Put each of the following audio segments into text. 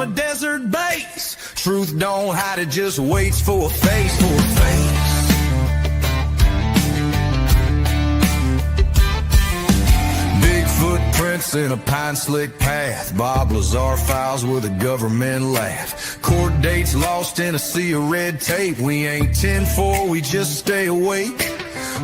from a desert base. Truth don't hide, it just waits for a face, for a face. Big footprints in a pine slick path. Bob Lazar files with a government laugh. Court dates lost in a sea of red tape. We ain't 10-4, we just stay awake.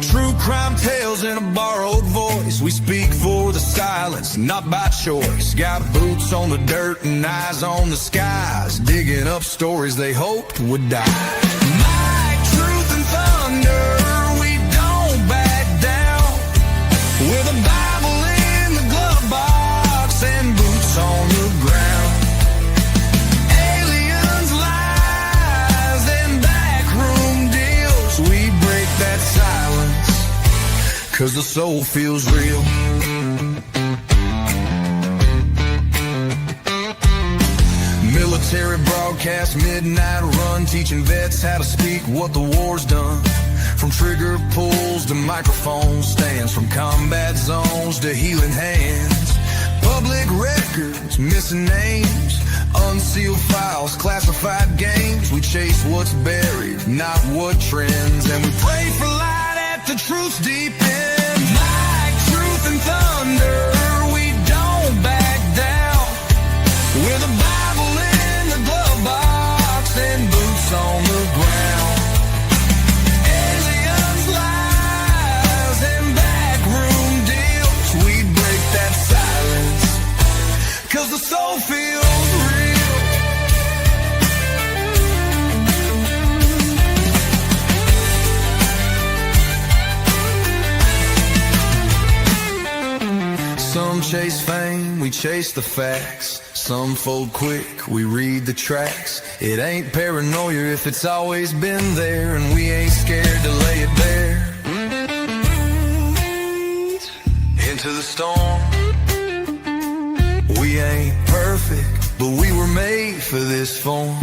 True crime tales in a borrowed voice. We speak for the silence, not by choice. Got boots on the dirt and eyes on the skies, digging up stories they hoped would die. Might, truth, and thunder, we don't back down. With a Bible in the glove box and boots on the ground. Aliens, lies, and backroom deals. We break that silence, 'cause the soul feels real. Military broadcast, midnight run, teaching vets how to speak what the war's done. From trigger pulls to microphone stands, from combat zones to healing hands. Public records, missing names, unsealed files, classified games. We chase what's buried, not what trends, and we pray for light at the truth's deep end. Light, truth, and thunder, we don't back down. With a Bible in the glove box and boots on the ground. Aliens, lies, and backroom deals. We break that silence, 'cause the soul feels real. Some chase fame, we chase the facts. Some fold quick, we read the tracks. It ain't paranoia if it's always been there, and we ain't scared to lay it bare. Into the storm. We ain't perfect, but we were made for this form.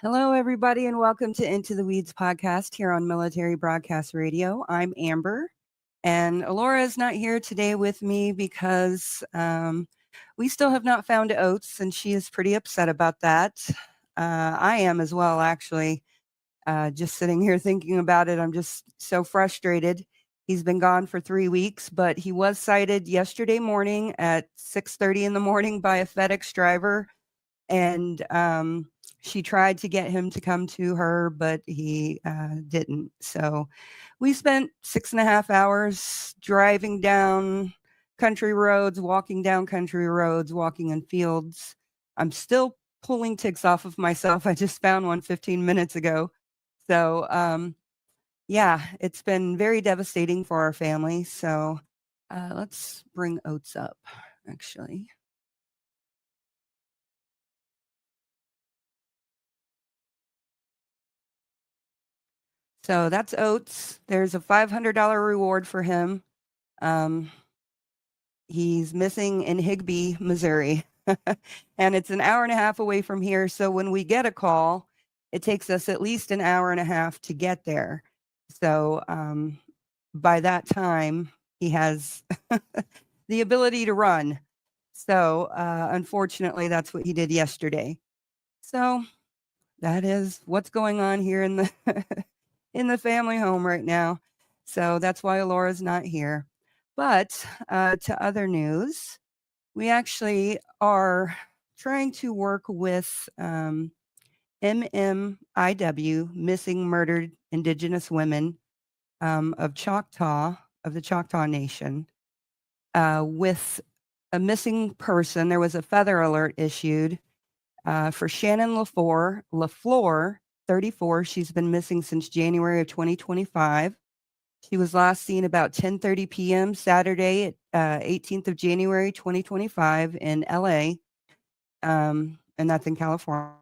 Hello, everybody, and welcome to Into the Weeds podcast here on Military Broadcast Radio. I'm Amber, and Alora is not here today with me because we still have not found Oates, and she is pretty upset about that. I am as well, actually. Just sitting here thinking about it, I'm just so frustrated. He's been gone for 3 weeks, but he was sighted yesterday morning at 6:30 in the morning by a FedEx driver, and she tried to get him to come to her, but he didn't. So we spent 6.5 hours driving down country roads, walking down country roads, walking in fields. I'm still pulling ticks off of myself. I just found one 15 minutes ago. So yeah, it's been very devastating for our family. So let's bring Oates up, actually. So that's Oates. There's a $500 reward for him. He's missing in Higbee, Missouri, and it's an hour and a half away from here. So when we get a call, it takes us at least an hour and a half to get there. So by that time, he has the ability to run. So unfortunately, that's what he did yesterday. So that is what's going on here in the in the family home right now. So that's why Alora's not here. But to other news, we actually are trying to work with MMIW, Missing Murdered Indigenous Women of the Choctaw Nation, with a missing person. There was a feather alert issued for Shannon LaFleur, 34. She's been missing since January of 2025. She was last seen about 10:30 p.m. Saturday, 18th of January, 2025 in LA, and that's in California.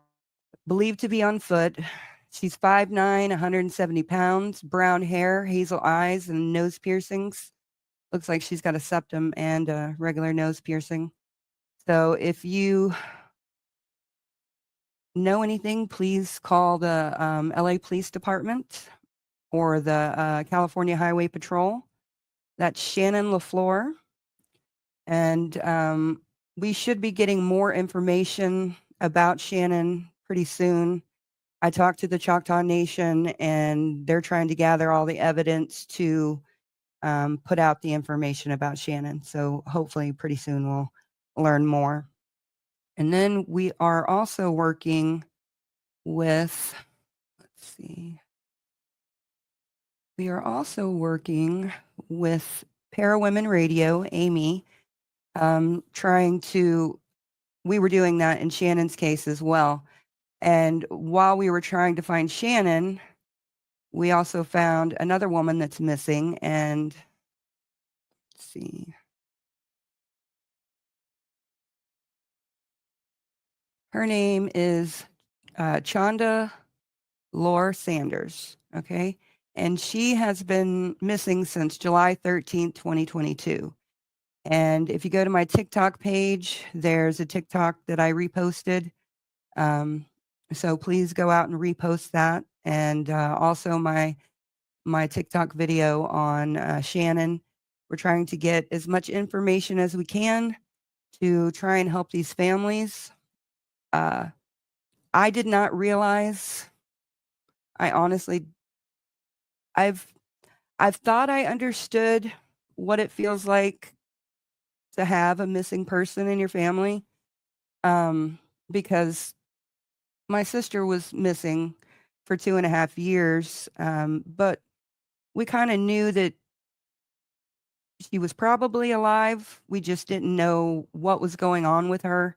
Believed to be on foot. She's 5'9", 170 pounds, brown hair, hazel eyes, and nose piercings. Looks like she's got a septum and a regular nose piercing. So if you know anything, please call the LA Police Department or the California Highway Patrol. That's Shannon LaFleur. And we should be getting more information about Shannon pretty soon. I talked to the Choctaw Nation, and they're trying to gather all the evidence to put out the information about Shannon. So hopefully pretty soon we'll learn more. And then we are also working with, let's see, we are also working with Parawomen Radio, Amy, we were doing that in Shannon's case as well. And while we were trying to find Shannon, we also found another woman that's missing. And let's see. Her name is Chanda Lore Sanders. Okay. And she has been missing since July 13th, 2022. And if you go to my TikTok page, there's a TikTok that I reposted. So please go out and repost that. And also my TikTok video on Shannon. We're trying to get as much information as we can to try and help these families. I did not realize, I've thought I understood what it feels like to have a missing person in your family, because my sister was missing for 2.5 years, but we kind of knew that she was probably alive. We just didn't know what was going on with her,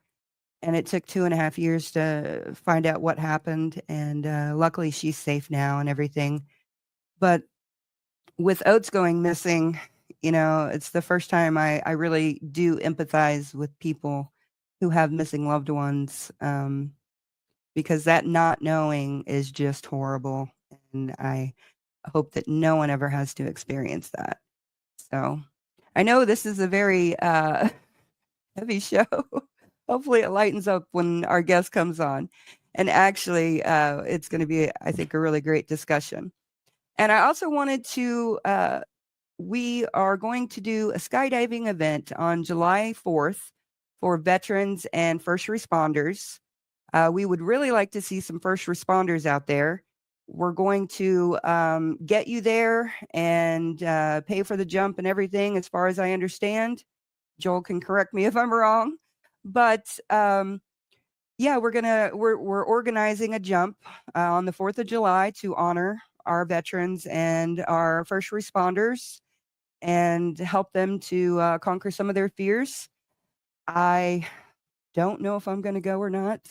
and it took 2.5 years to find out what happened, and luckily she's safe now and everything. But with Oates going missing, it's the first time I really do empathize with people who have missing loved ones, because that not knowing is just horrible. And I hope that no one ever has to experience that. So I know this is a very heavy show. Hopefully it lightens up when our guest comes on. And actually, it's going to be, I think, a really great discussion. And I also wanted to, we are going to do a skydiving event on July 4th for veterans and first responders. We would really like to see some first responders out there. We're going to get you there and pay for the jump and everything, as far as I understand. Joel can correct me if I'm wrong. But yeah, we're organizing a jump on the 4th of July to honor our veterans and our first responders and help them to conquer some of their fears. I don't know if I'm going to go or not.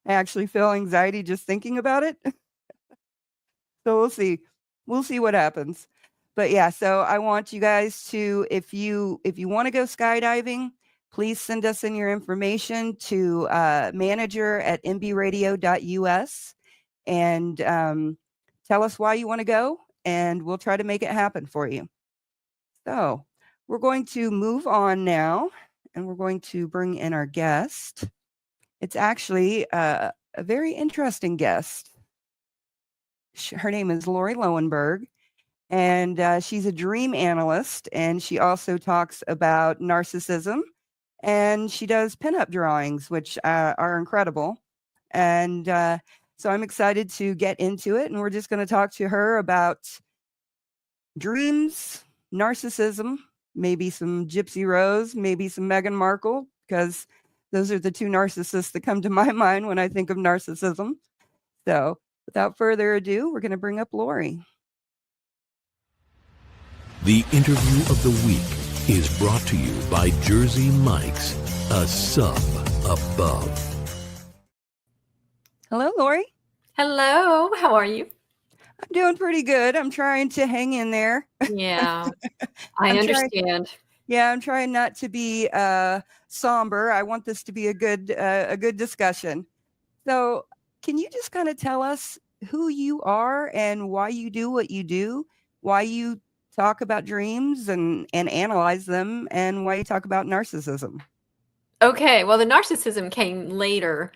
I actually feel anxiety just thinking about it. So we'll see. We'll see what happens. But yeah, so I want you guys to, if you want to go skydiving, please send us in your information to manager@mbradio.us and tell us why you want to go, and we'll try to make it happen for you. So we're going to move on now, and we're going to bring in our guest. It's actually a very interesting guest. Her name is Lauri Loewenberg, and she's a dream analyst, and she also talks about narcissism, and she does pinup drawings, which are incredible. And so I'm excited to get into it, and we're just going to talk to her about dreams, narcissism, maybe some Gypsy Rose, maybe some Meghan Markle, because those are the two narcissists that come to my mind when I think of narcissism. So without further ado, we're going to bring up Lauri. The interview of the week is brought to you by Jersey Mike's, a sub above. Hello, Lauri. Hello, how are you? I'm doing pretty good. I'm trying to hang in there. Yeah, I understand. I'm trying not to be somber. I want this to be a good discussion. So can you just kind of tell us who you are and why you do what you do, why you talk about dreams and analyze them, and why you talk about narcissism? Okay, well, the narcissism came later.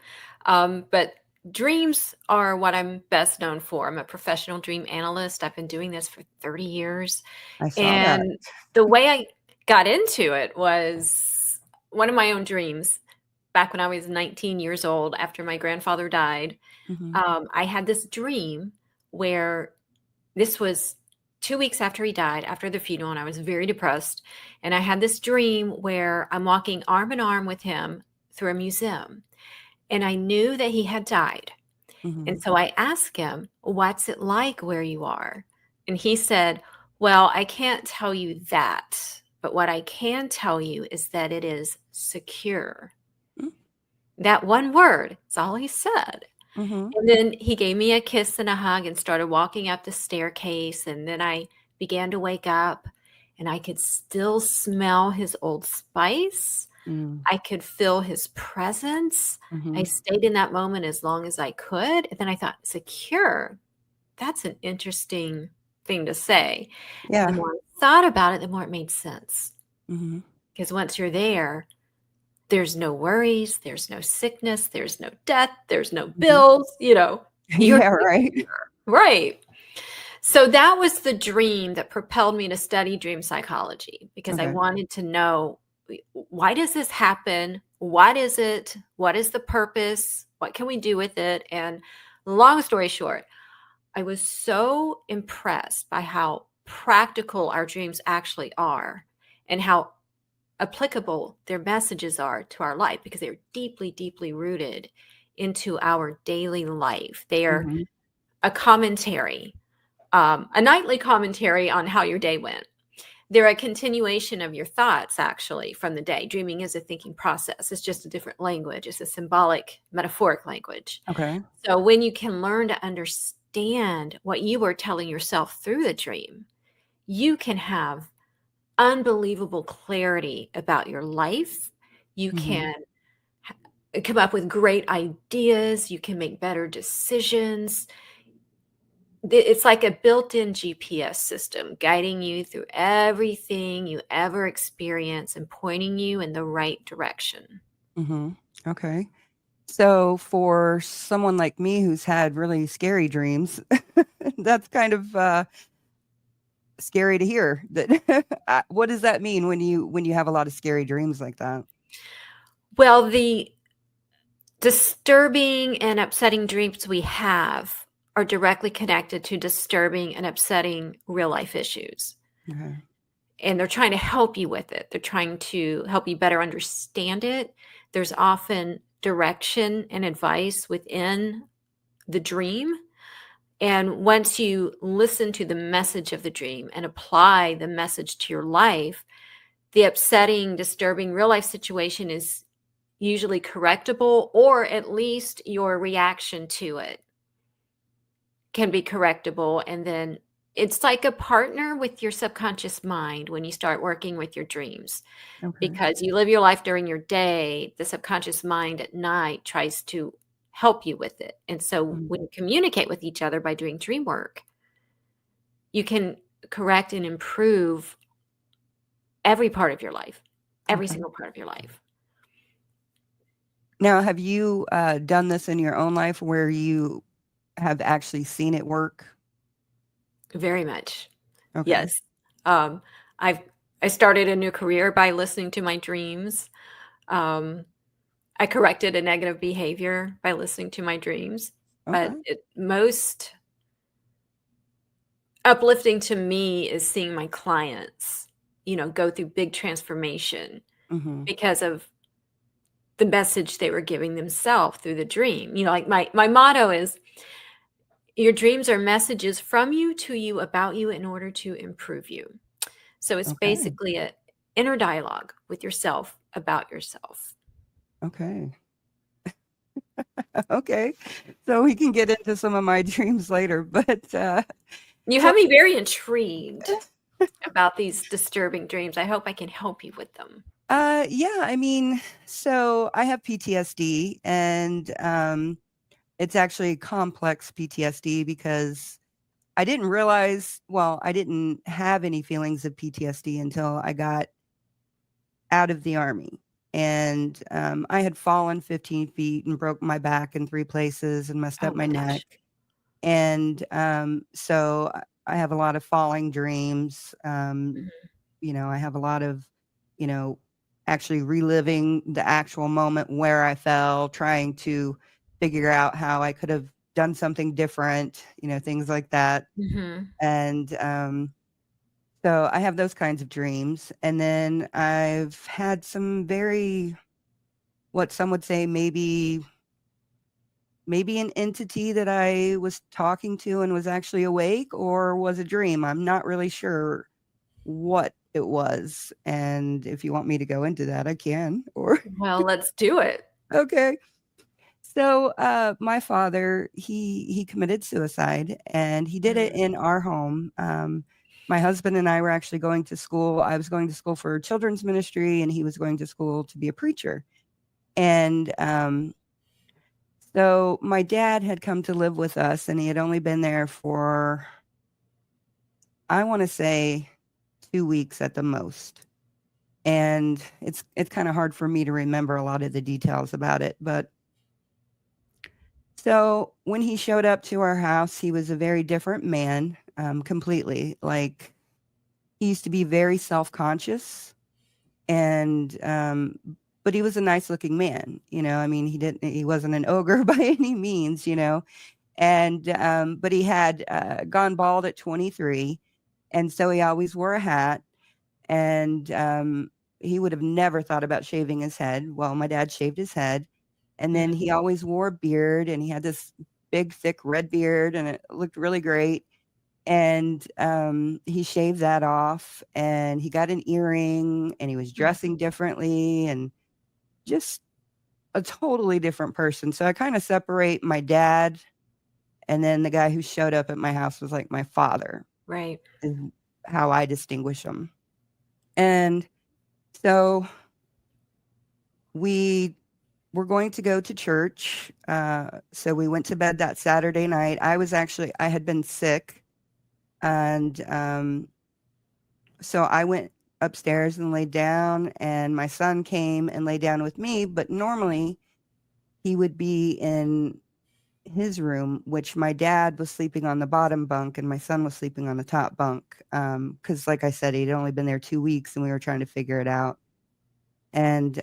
But dreams are what I'm best known for. I'm a professional dream analyst. I've been doing this for 30 years. I saw that. And the way I got into it was one of my own dreams. Back when I was 19 years old, after my grandfather died, I had this dream where this was 2 weeks after he died, after the funeral, and I was very depressed. And I had this dream where I'm walking arm in arm with him through a museum. And I knew that he had died. And so I asked him, what's it like where you are? And he said, well, I can't tell you that. But what I can tell you is that it is secure. That one word is all he said. And then he gave me a kiss and a hug and started walking up the staircase. And then I began to wake up and I could still smell his Old Spice. I could feel his presence. I stayed in that moment as long as I could. And then I thought, secure, that's an interesting thing to say. Yeah. The more I thought about it, the more it made sense. Because once you're there, there's no worries, there's no sickness, there's no death, there's no bills, you're Yeah, right. Right. So that was the dream that propelled me to study dream psychology, because I wanted to know, why does this happen? What is it? What is the purpose? What can we do with it? And long story short, I was so impressed by how practical our dreams actually are and how applicable their messages are to our life, because they're deeply, deeply rooted into our daily life. They are a commentary, a nightly commentary on how your day went. They're a continuation of your thoughts, actually, from the day. Dreaming is a thinking process. It's just a different language. It's a symbolic, metaphoric language. Okay. So when you can learn to understand what you are telling yourself through the dream, you can have unbelievable clarity about your life. You can come up with great ideas. You can make better decisions. It's like a built-in GPS system guiding you through everything you ever experience and pointing you in the right direction. Okay. So for someone like me who's had really scary dreams, that's kind of scary to hear. That what does that mean when you have a lot of scary dreams like that? Well, the disturbing and upsetting dreams we have are directly connected to disturbing and upsetting real life issues. And they're trying to help you with it. They're trying to help you better understand it. There's often direction and advice within the dream. And once you listen to the message of the dream and apply the message to your life, the upsetting, disturbing real life situation is usually correctable, or at least your reaction to it can be correctable. And then it's like a partner with your subconscious mind when you start working with your dreams, because you live your life during your day. The subconscious mind at night tries to help you with it. And so when you communicate with each other by doing dream work, you can correct and improve every part of your life, every single part of your life. Now, have you done this in your own life where you have actually seen it work? Very much. Yes. I started a new career by listening to my dreams. I corrected a negative behavior by listening to my dreams. But most uplifting to me is seeing my clients, go through big transformation because of the message they were giving themselves through the dream. Like my motto is, your dreams are messages from you to you about you in order to improve you. So it's basically an inner dialogue with yourself about yourself. Okay. Okay. So we can get into some of my dreams later, but you have me very intrigued about these disturbing dreams. I hope I can help you with them. Yeah, I mean, so I have PTSD, and it's actually complex PTSD because I didn't realize, I didn't have any feelings of PTSD until I got out of the Army. And I had fallen 15 feet and broke my back in 3 places and messed Oh up my my neck. gosh. And so I have a lot of falling dreams. Mhm. I have a lot of, you know, actually reliving the actual moment where I fell, trying to figure out how I could have done something different, things like that. Mhm. And so I have those kinds of dreams. And then I've had some very, what some would say, maybe an entity that I was talking to and was actually awake, or was a dream. I'm not really sure what it was. And if you want me to go into that, I can. Or Well, let's do it. okay. So my father, he committed suicide, and he did it Mm. in our home. My husband and I were actually going to school. I was going to school for children's ministry, and he was going to school to be a preacher. And so my dad had come to live with us, and he had only been there for, I want to say, 2 weeks at the most. And it's kind of hard for me to remember a lot of the details about it. But so when he showed up to our house, he was a very different man, completely. Like, he used to be very self-conscious, and but he was a nice looking man. I mean, he wasn't an ogre by any means. And but he had gone bald at 23, and so he always wore a hat. And he would have never thought about shaving his head. Well, my dad shaved his head, and then Mm. he always wore a beard, and he had this big, thick red beard, and it looked really great. And he shaved that off, and he got an earring, and he was Mhm. dressing differently, and just a totally different person. So I kind of separate my dad, and then the guy who showed up at my house was like my father, Right. is how I distinguish them. And so we were going to go to church. So we went to bed that Saturday night. I had been sick. And so I went upstairs and laid down, and my son came and lay down with me. But normally he would be in his room, which my dad was sleeping on the bottom bunk and my son was sleeping on the top bunk. Because, like I said, he'd only been there 2 weeks and we were trying to figure it out. And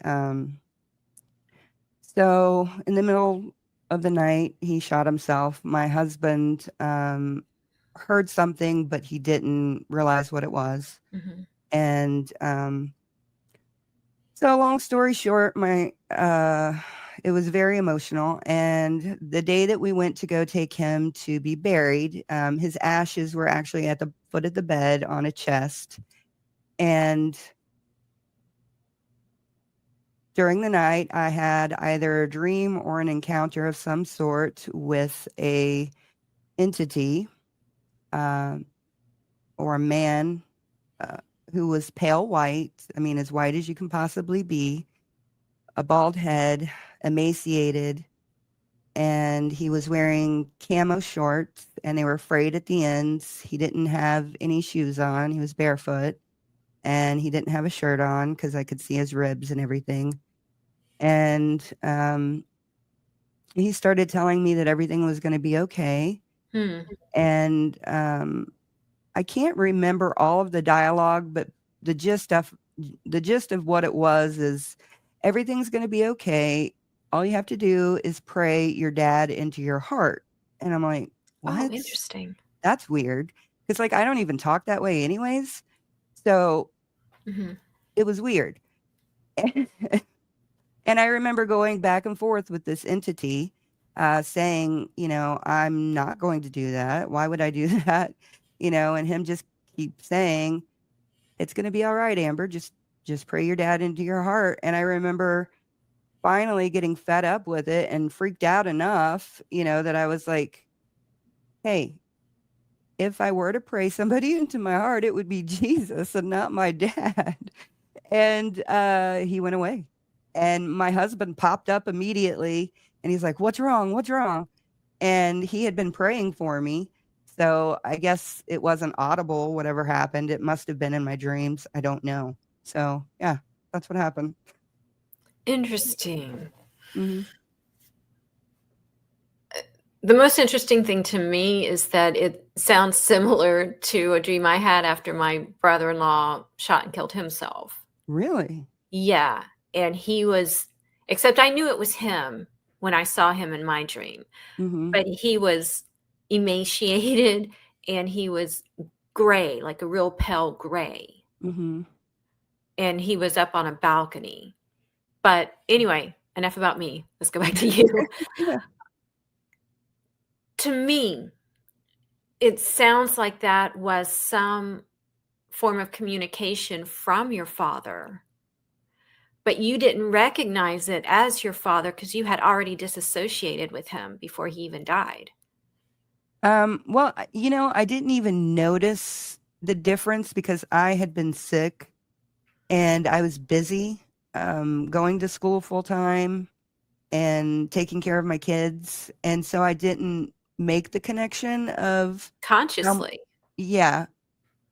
so in the middle of the night, he shot himself. My husband heard something, but he didn't realize what it was. Mhm. And so long story short, it was very emotional. And the day that we went to go take him to be buried, his ashes were actually at the foot of the bed on a chest. And during the night, I had either a dream or an encounter of some sort with a entity, um, or a man, uh, who was pale white. I mean, as white as you can possibly be, a bald head, emaciated, and he was wearing camo shorts, and they were frayed at the ends. He didn't have any shoes on. He was barefoot, and he didn't have a shirt on because I could see his ribs and everything. And he started telling me that everything was going to be okay. Hmm. And I can't remember all of the dialogue, but the gist of what it was is, everything's going to be okay. All you have to do is pray your dad into your heart. And I'm like, Oh, what? interesting. That's weird. Because, like, I don't even talk that way anyways. So Mhm. it was weird. And I remember going back and forth with this entity, saying, I'm not going to do that. Why would I do that? And him just keep saying, it's going to be all right, Amber. Just pray your dad into your heart. And I remember finally getting fed up with it and freaked out enough, that I was like, hey, if I were to pray somebody into my heart, it would be Jesus and not my dad. And he went away. And my husband popped up immediately, and he's like, what's wrong? What's wrong? And he had been praying for me. So I guess it wasn't audible, whatever happened. It must have been in my dreams. I don't know. So yeah, that's what happened. Interesting. Hmm. The most interesting thing to me is that it sounds similar to a dream I had after my brother-in-law shot and killed himself. Really? Yeah, and he was, except I knew it was him when I saw him in my dream, Hmm. but he was emaciated and he was gray, like a real pale gray, Hmm. and he was up on a balcony. But anyway, enough about me. Let's go back to you. Yeah. To me, it sounds like that was some form of communication from your father, but you didn't recognize it as your father because you had already disassociated with him before he even died. Well, I didn't even notice the difference because I had been sick and I was busy, going to school full time and taking care of my kids. And so I didn't make the connection of, um, Consciously, yeah,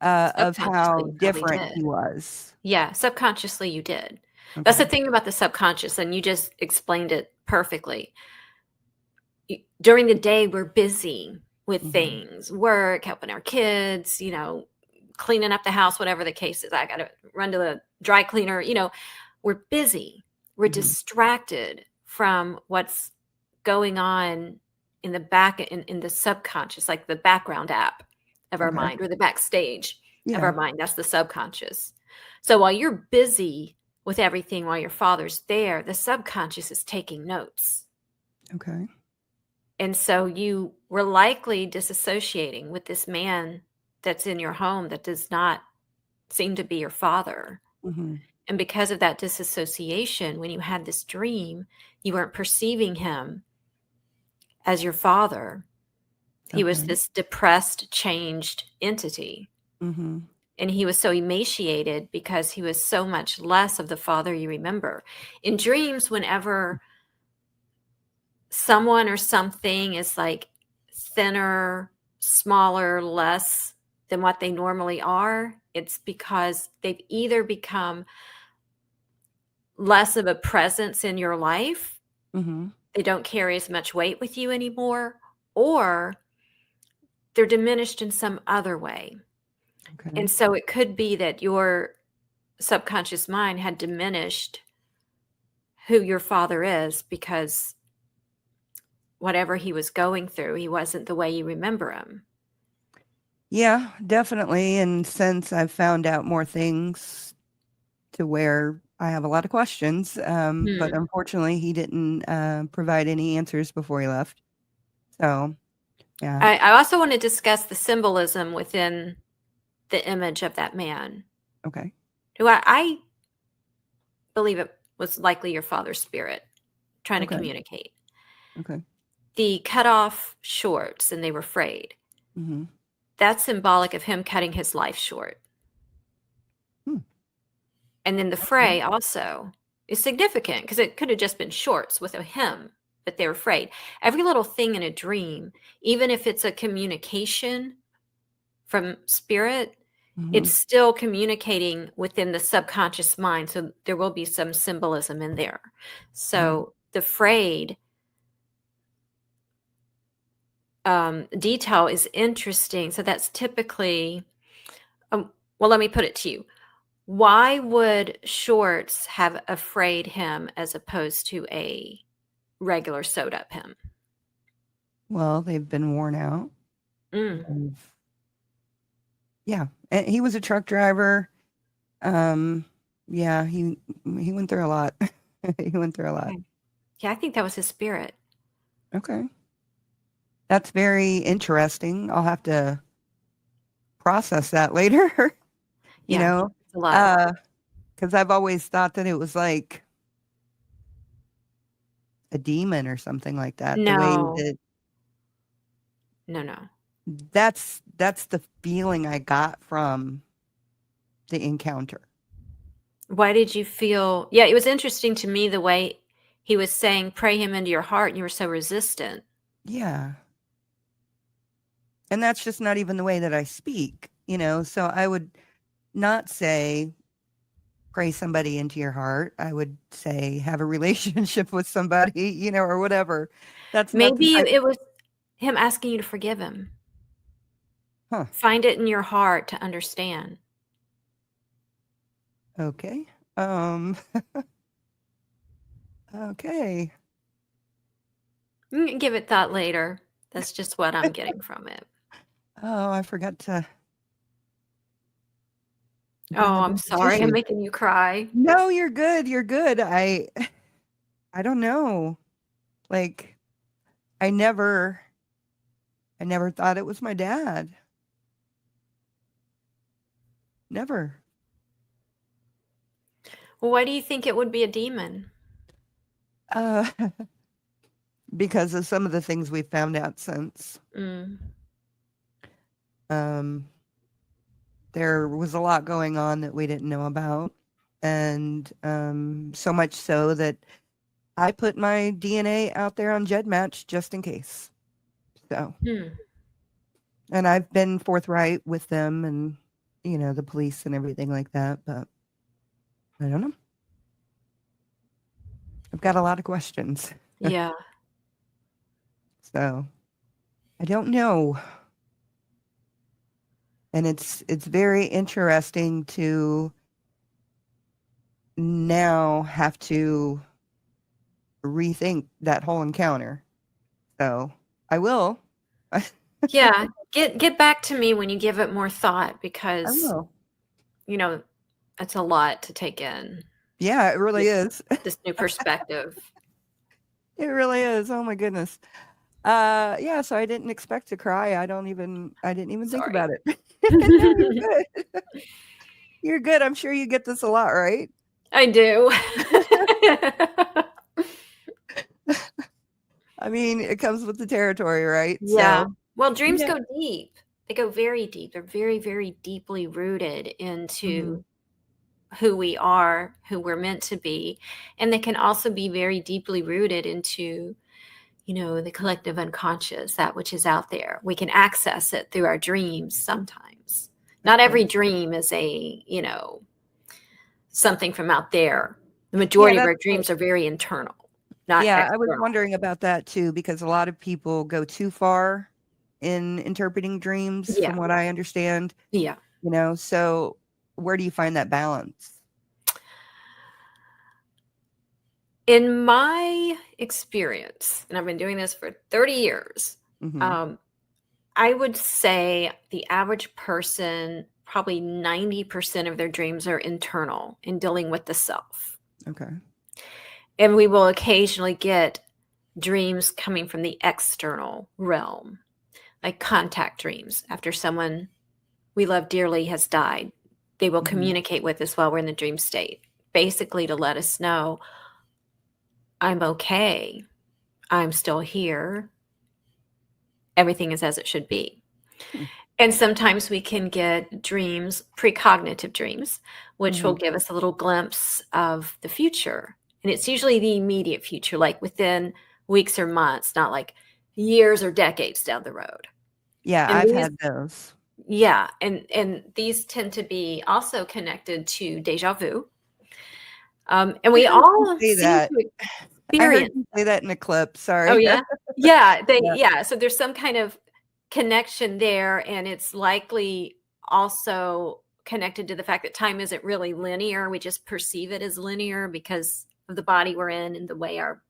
of subconsciously, how you probably different did. he was. Yeah, subconsciously you did. That's the Okay. thing about the subconscious, and you just explained it perfectly. During the day, we're busy with Hmm. things, work, helping our kids, cleaning up the house, whatever the case is. I got to run to the dry cleaner. We're busy. We're Hmm. distracted from what's going on in the back, in the subconscious, like the background app of our Okay. mind, or the backstage of our Yeah. mind. That's the subconscious. So while you're busy with everything, while your father's there, the subconscious is taking notes. Okay. And so you were likely disassociating with this man that's in your home that does not seem to be your father. Hmm. And because of that disassociation, when you had this dream, you weren't perceiving him as your father. He was Okay. this depressed, changed entity. Hmm. And he was so emaciated because he was so much less of the father you remember. In dreams, whenever someone or something is like thinner, smaller, less than what they normally are, it's because they've either become less of a presence in your life, Hmm. they don't carry as much weight with you anymore, or they're diminished in some other way. Okay. And so it could be that your subconscious mind had diminished who your father is because whatever he was going through, he wasn't the way you remember him. Yeah, definitely. And since I've found out more things to where I have a lot of questions, but Hmm. unfortunately, he didn't provide any answers before he left. So, yeah. I also want to discuss the symbolism within the image of that man, Okay. who I believe it was likely your father's spirit trying to Okay. communicate. Okay. The cut off shorts and they were frayed. Hmm. That's symbolic of him cutting his life short. Hmm. And then the Okay. fray also is significant because it could have just been shorts with a hem, but they were frayed. Every little thing in a dream, even if it's a communication from spirit, Hmm. it's still communicating within the subconscious mind. So there will be some symbolism in there. So the frayed detail is interesting. So that's typically, well, let me put it to you. Why would shorts have a frayed hem as opposed to a regular sewed up hem? Well, they've been worn out. Mm. Yeah. And he was a truck driver. Um, yeah, he went through a lot. He went through a lot. Okay. Yeah, I think that was his spirit. Okay. That's very interesting. I'll have to process that later, you Yeah, know, it's a lot. because I've always thought that it was like a demon or something like that. The way No, that no. that's the feeling I got from the encounter. Why did you feel? Yeah, it was interesting to me the way he was saying, pray him into your heart, and you were so resistant. Yeah. And that's just not even the way that I speak, so I would not say pray somebody into your heart. I would say have a relationship with somebody, or whatever. That's not the Maybe type. it was him asking you to forgive him. Huh. Find it in your heart to understand. Okay. Okay. You can give it thought later. That's just what I'm getting from it. Oh, I forgot to. Oh, bring up I'm the sorry. I'm tissue. making you cry. No, you're good. You're good. I don't know. Like, I never thought it was my dad. Never. Well, why do you think it would be a demon? Uh, because of some of the things we found out since. Mm. There was a lot going on that we didn't know about. And so much so that I put my DNA out there on GEDmatch just in case. So, and I've been forthright with them and, the police and everything like that. But I don't know. I've got a lot of questions. Yeah. So I don't know. And it's very interesting to now have to rethink that whole encounter. So I will. Yeah. Get back to me when you give it more thought, I because, will. it's a lot to take in. Yeah, it really is. This new perspective. It really is. Oh my goodness. Yeah, so I didn't expect to cry. I didn't even think Sorry. about it. No, you're good. You're good. I'm sure you get this a lot, right? I do. I mean, it comes with the territory, right? Yeah. So, Well, dreams yeah. go deep. They go very deep. They're very, very deeply rooted into who we are, who we're meant to be. And they can also be very deeply rooted into, the collective unconscious, that which is out there. We can access it through our dreams sometimes. Not every dream is something from out there. The majority of our dreams are very internal. Not Yeah, I external. was wondering about that too, because a lot of people go too far in interpreting dreams, Yeah. from what I understand. Yeah. So where do you find that balance? In my experience, and I've been doing this for 30 years, I would say the average person, probably 90% of their dreams are internal, in dealing with the self. Okay. And we will occasionally get dreams coming from the external realm, like contact dreams. After someone we love dearly has died, they will communicate with us while we're in the dream state, basically to let us know, I'm okay. I'm still here. Everything is as it should be. And sometimes we can get dreams, precognitive dreams, which will give us a little glimpse of the future. And it's usually the immediate future, like within weeks or months, not like years or decades down the road. Yeah, And I've had those. Yeah. And these tend to be also connected to deja vu. And we all say seem that. to I heard experience. you say that in a clip. Sorry. Oh, yeah? Yeah. Yeah. So there's some kind of connection there, and it's likely also connected to the fact that time isn't really linear. We just perceive it as linear because of the body we're in and the way our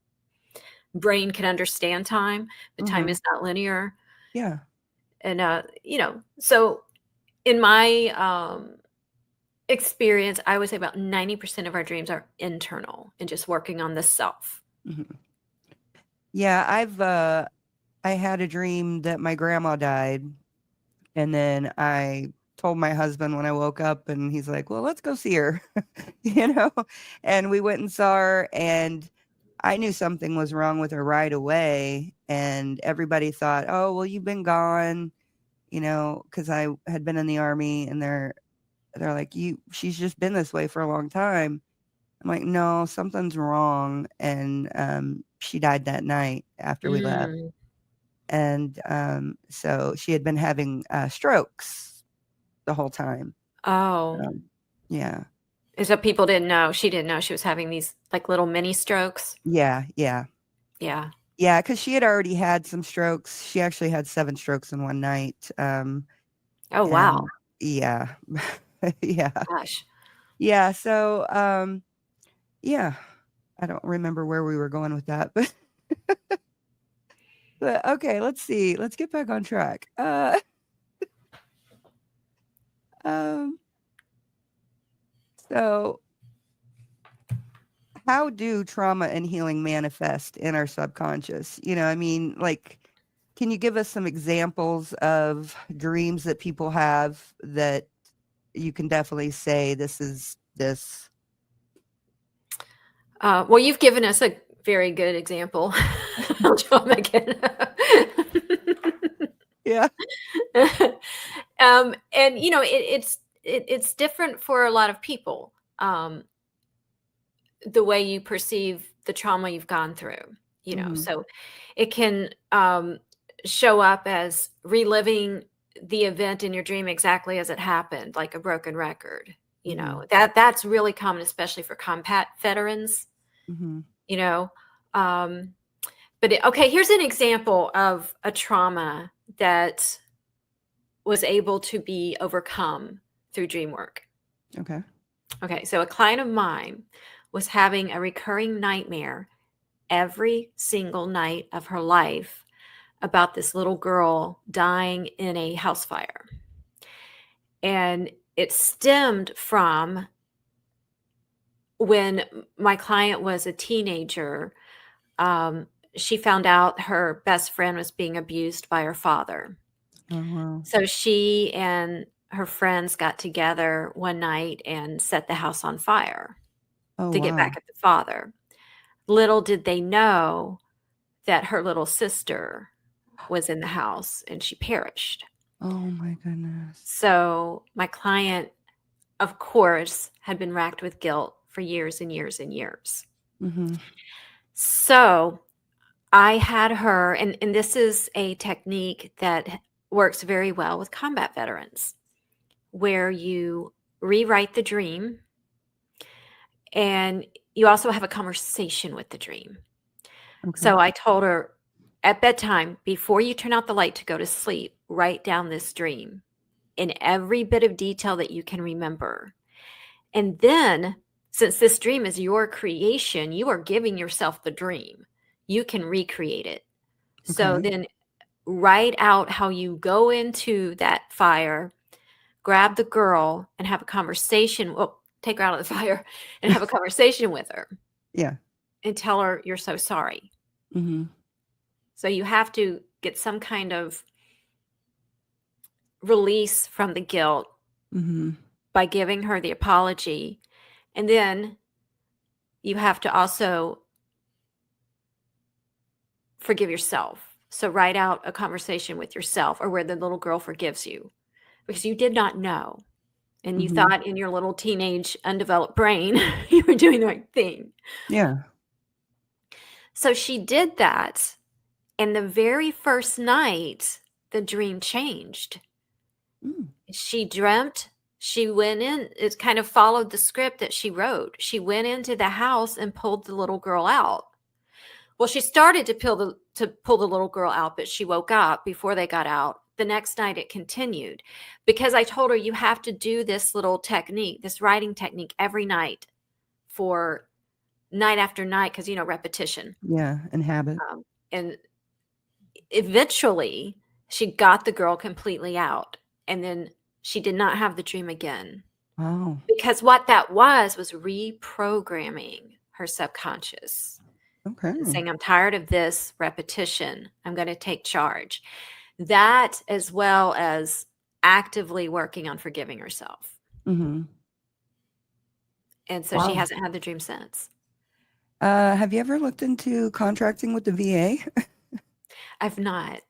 brain can understand time, but time is not linear. Yeah. And, so in my experience, I would say about 90% of our dreams are internal and just working on the self. Yeah, I had a dream that my grandma died, and then I told my husband when I woke up, and he's like, well, let's go see her, and we went and saw her, and I knew something was wrong with her right away, and everybody thought, oh, well, you've been gone, because I had been in the Army, and they're like, she's just been this way for a long time. I'm like, no, something's wrong. And she died that night after we left. And so she had been having strokes the whole time. Oh. Yeah. So people didn't know. She didn't know she was having these like little mini strokes. Yeah, yeah. Yeah. Yeah, because she had already had some strokes. She actually had 7 strokes in one night. Oh, wow. And yeah. Yeah. Gosh. Yeah. So, yeah, I don't remember where we were going with that, but okay, let's see. Let's get back on track. Um, so how do trauma and healing manifest in our subconscious? I mean, like, can you give us some examples of dreams that people have that you can definitely say this is this? Well, you've given us a very good example of trauma again. Yeah. And it's different for a lot of people. The way you perceive the trauma you've gone through, Mhm. so it can show up as reliving the event in your dream exactly as it happened, like a broken record. Mhm. That's really common, especially for combat veterans. Mhm. you know um okay, here's an example of a trauma that was able to be overcome through dream work. Okay. Okay, so a client of mine was having a recurring nightmare every single night of her life about this little girl dying in a house fire. And it stemmed from when my client was a teenager. She found out her best friend was being abused by her father. Oh, wow. So she and her friends got together one night and set the house on fire Oh, to get wow. back at the father. Little did they know that her little sister was in the house and she perished. Oh, my goodness. So my client, of course, had been racked with guilt for years and years and years. Mhm. So I had her, and this is a technique that works very well with combat veterans, where you rewrite the dream and you also have a conversation with the dream. Okay. So I told her at bedtime, before you turn out the light to go to sleep, write down this dream in every bit of detail that you can remember. And then, since this dream is your creation, you are giving yourself the dream. You can recreate it. So Okay. then write out how you go into that fire, grab the girl and have a conversation. Well, take her out of the fire and have a conversation with her Yeah. and tell her you're so sorry. Mhm. So you have to get some kind of release from the guilt Mhm. by giving her the apology. And then you have to also forgive yourself. So write out a conversation with yourself, or where the little girl forgives you, because you did not know. And you Mhm. thought in your little teenage undeveloped brain you were doing the right thing. Yeah. So she did that. And the very first night, the dream changed. Mm. She dreamt, she went in, it kind of followed the script that she wrote. She went into the house and pulled the little girl out. Well, she started to pull the little girl out, but she woke up before they got out. The next night it continued, because I told her you have to do this little technique, this writing technique, every night for night after night, because repetition. Yeah, and habit. And eventually she got the girl completely out, and then she did not have the dream again. Wow. Because what that was reprogramming her subconscious. Okay. Saying, I'm tired of this repetition. I'm going to take charge. That, as well as actively working on forgiving herself. Mhm. And so she Wow. hasn't had the dream since. Have you ever looked into contracting with the VA? I've not.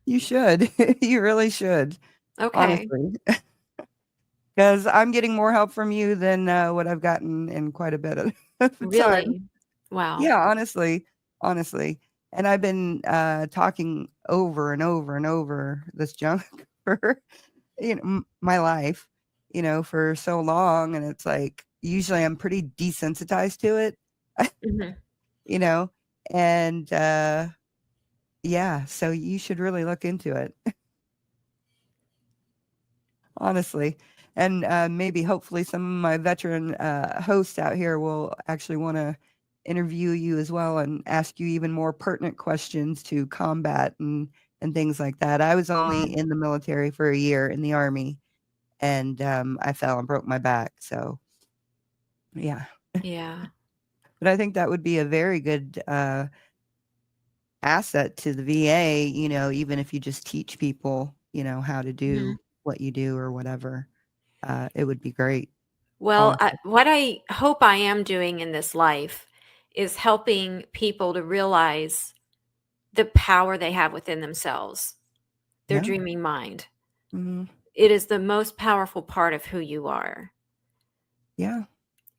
You should. You really should. Okay. Honestly. Because I'm getting more help from you than what I've gotten in quite a bit of the time. Really? Wow. Yeah, honestly. And I've been talking over and over and over this junk for my life, for so long. And it's like, usually I'm pretty desensitized to it, Mhm. you know, and yeah, so you should really look into it, honestly. And maybe hopefully some of my veteran hosts out here will actually want to interview you as well and ask you even more pertinent questions to combat and things like that. I was only in the military for a year in the Army, and I fell and broke my back. So yeah, Yeah. but I think that would be a very good asset to the VA, you know, even if you just teach people, you know, how to Mhm. do what you do or whatever. It would be great, Well, honestly. what I hope I am doing in this life is helping people to realize the power they have within themselves, their Yeah. dreaming mind. Mhm. It is the most powerful part of who you are. Yeah.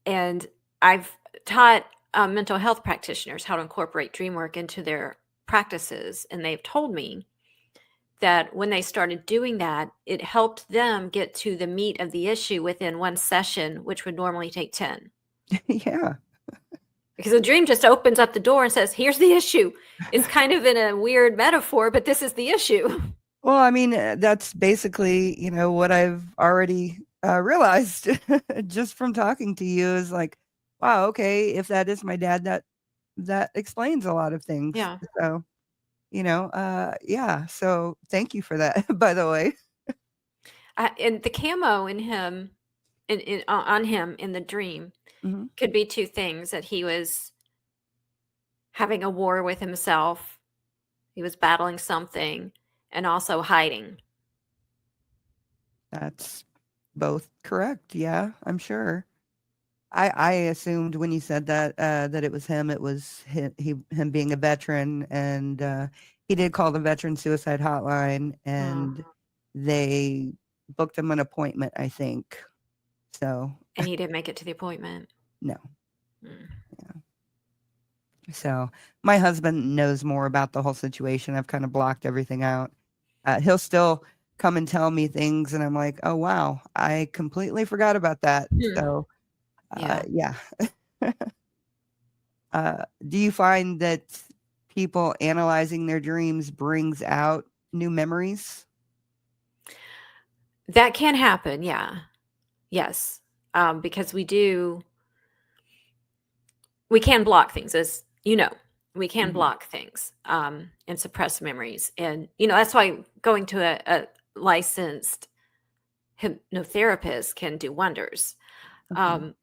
And I've taught mental health practitioners how to incorporate dream work into their practices. And they've told me that when they started doing that, it helped them get to the meat of the issue within one session, which would normally take 10. Yeah. Because a dream just opens up the door and says, here's the issue. It's kind of in a weird metaphor, but this is the issue. Well, I mean, that's basically, you know, what I've already realized just from talking to you is like, wow, okay, if that is my dad, that explains a lot of things. Yeah. So, you know, yeah. So thank you for that, by the way. And the camo in him, on him in the dream, Hmm. could be two things: that he was having a war with himself, he was battling something, and also hiding. That's both correct. Yeah, I'm sure. I assumed when you said that that it was him. It was him being a veteran, and he did call the veteran suicide hotline, Oh, and they booked him an appointment, I think. So and he didn't make it to the appointment. no. Mm. So my husband knows more about the whole situation. I've kind of blocked everything out. He'll still come and tell me things, and I'm like, oh wow, I completely forgot about that. Hmm. So Yeah. yeah. Do you find that people analyzing their dreams brings out new memories? That can happen, yeah. Yes. Because we can block things, as you know. We can Mhm. block things, and suppress memories. And, that's why going to a licensed hypnotherapist can do wonders. Okay. Um,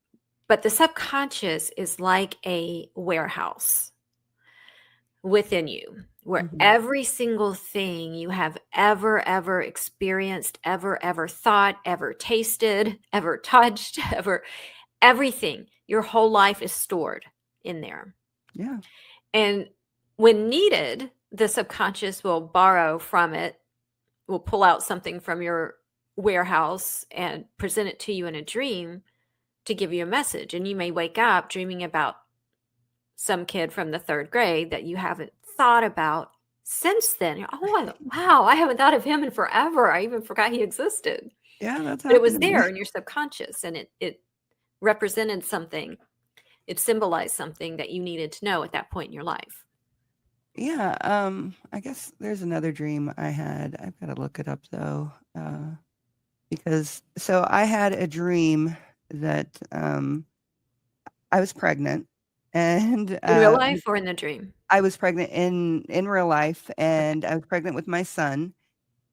but the subconscious is like a warehouse within you, where Mhm. every single thing you have ever experienced, ever thought, ever tasted, ever touched, everything, your whole life is stored in there. Yeah. And when needed, the subconscious will borrow from it, will pull out something from your warehouse and present it to you in a dream to give you a message. And you may wake up dreaming about some kid from the third grade that you haven't thought about since then. Wow, I haven't thought of him in forever. I even forgot he existed. Yeah, that's But it happened was to me. there in your subconscious, and it represented something. It symbolized something that you needed to know at that point in your life. Yeah, I guess there's another dream I had. I've got to look it up though. Because so I had a dream that I was pregnant and In real life or in the dream? I was pregnant in real life, and I was pregnant with my son,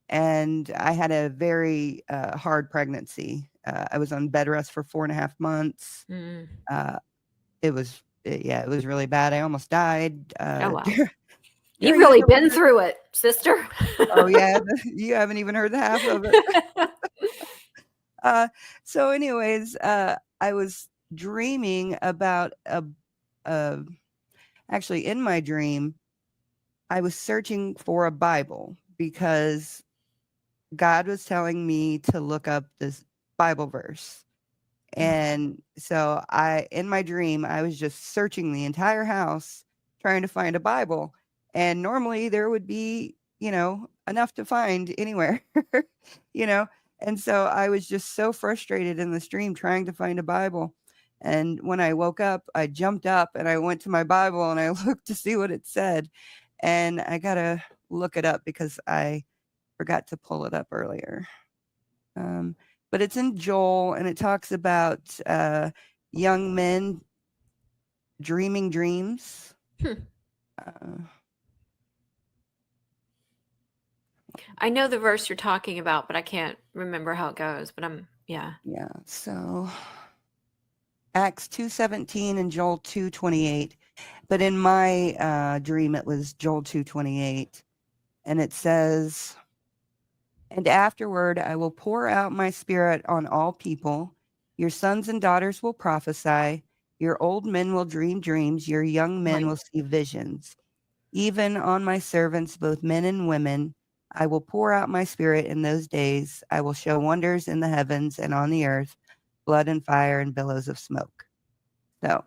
and I had a very hard pregnancy. I was on bed rest for 4.5 months. Mm. Uh, yeah, it was really bad. I almost died Oh, wow. You've during the really been delivery. through it, sister. Oh yeah, you haven't even heard the half of it. So anyways, I was dreaming about a actually in my dream, I was searching for a Bible because God was telling me to look up this Bible verse. And so in my dream, I was just searching the entire house trying to find a Bible. And normally there would be, enough to find anywhere, you know? And so I was just so frustrated in this dream trying to find a Bible. And when I woke up, I jumped up and I went to my Bible and I looked to see what it said. And I got to look it up because I forgot to pull it up earlier. But it's in Joel, and it talks about young men dreaming dreams. I know the verse you're talking about, but I can't remember how it goes. But yeah. So Acts 2:17 and Joel 2:28. But in my dream, it was Joel 2:28, and it says, "And afterward I will pour out my spirit on all people. Your sons and daughters will prophesy. Your old men will dream dreams. Your young men will see visions. Even on my servants, both men and women, I will pour out my spirit in those days. I will show wonders in the heavens and on the earth, blood and fire and billows of smoke." So,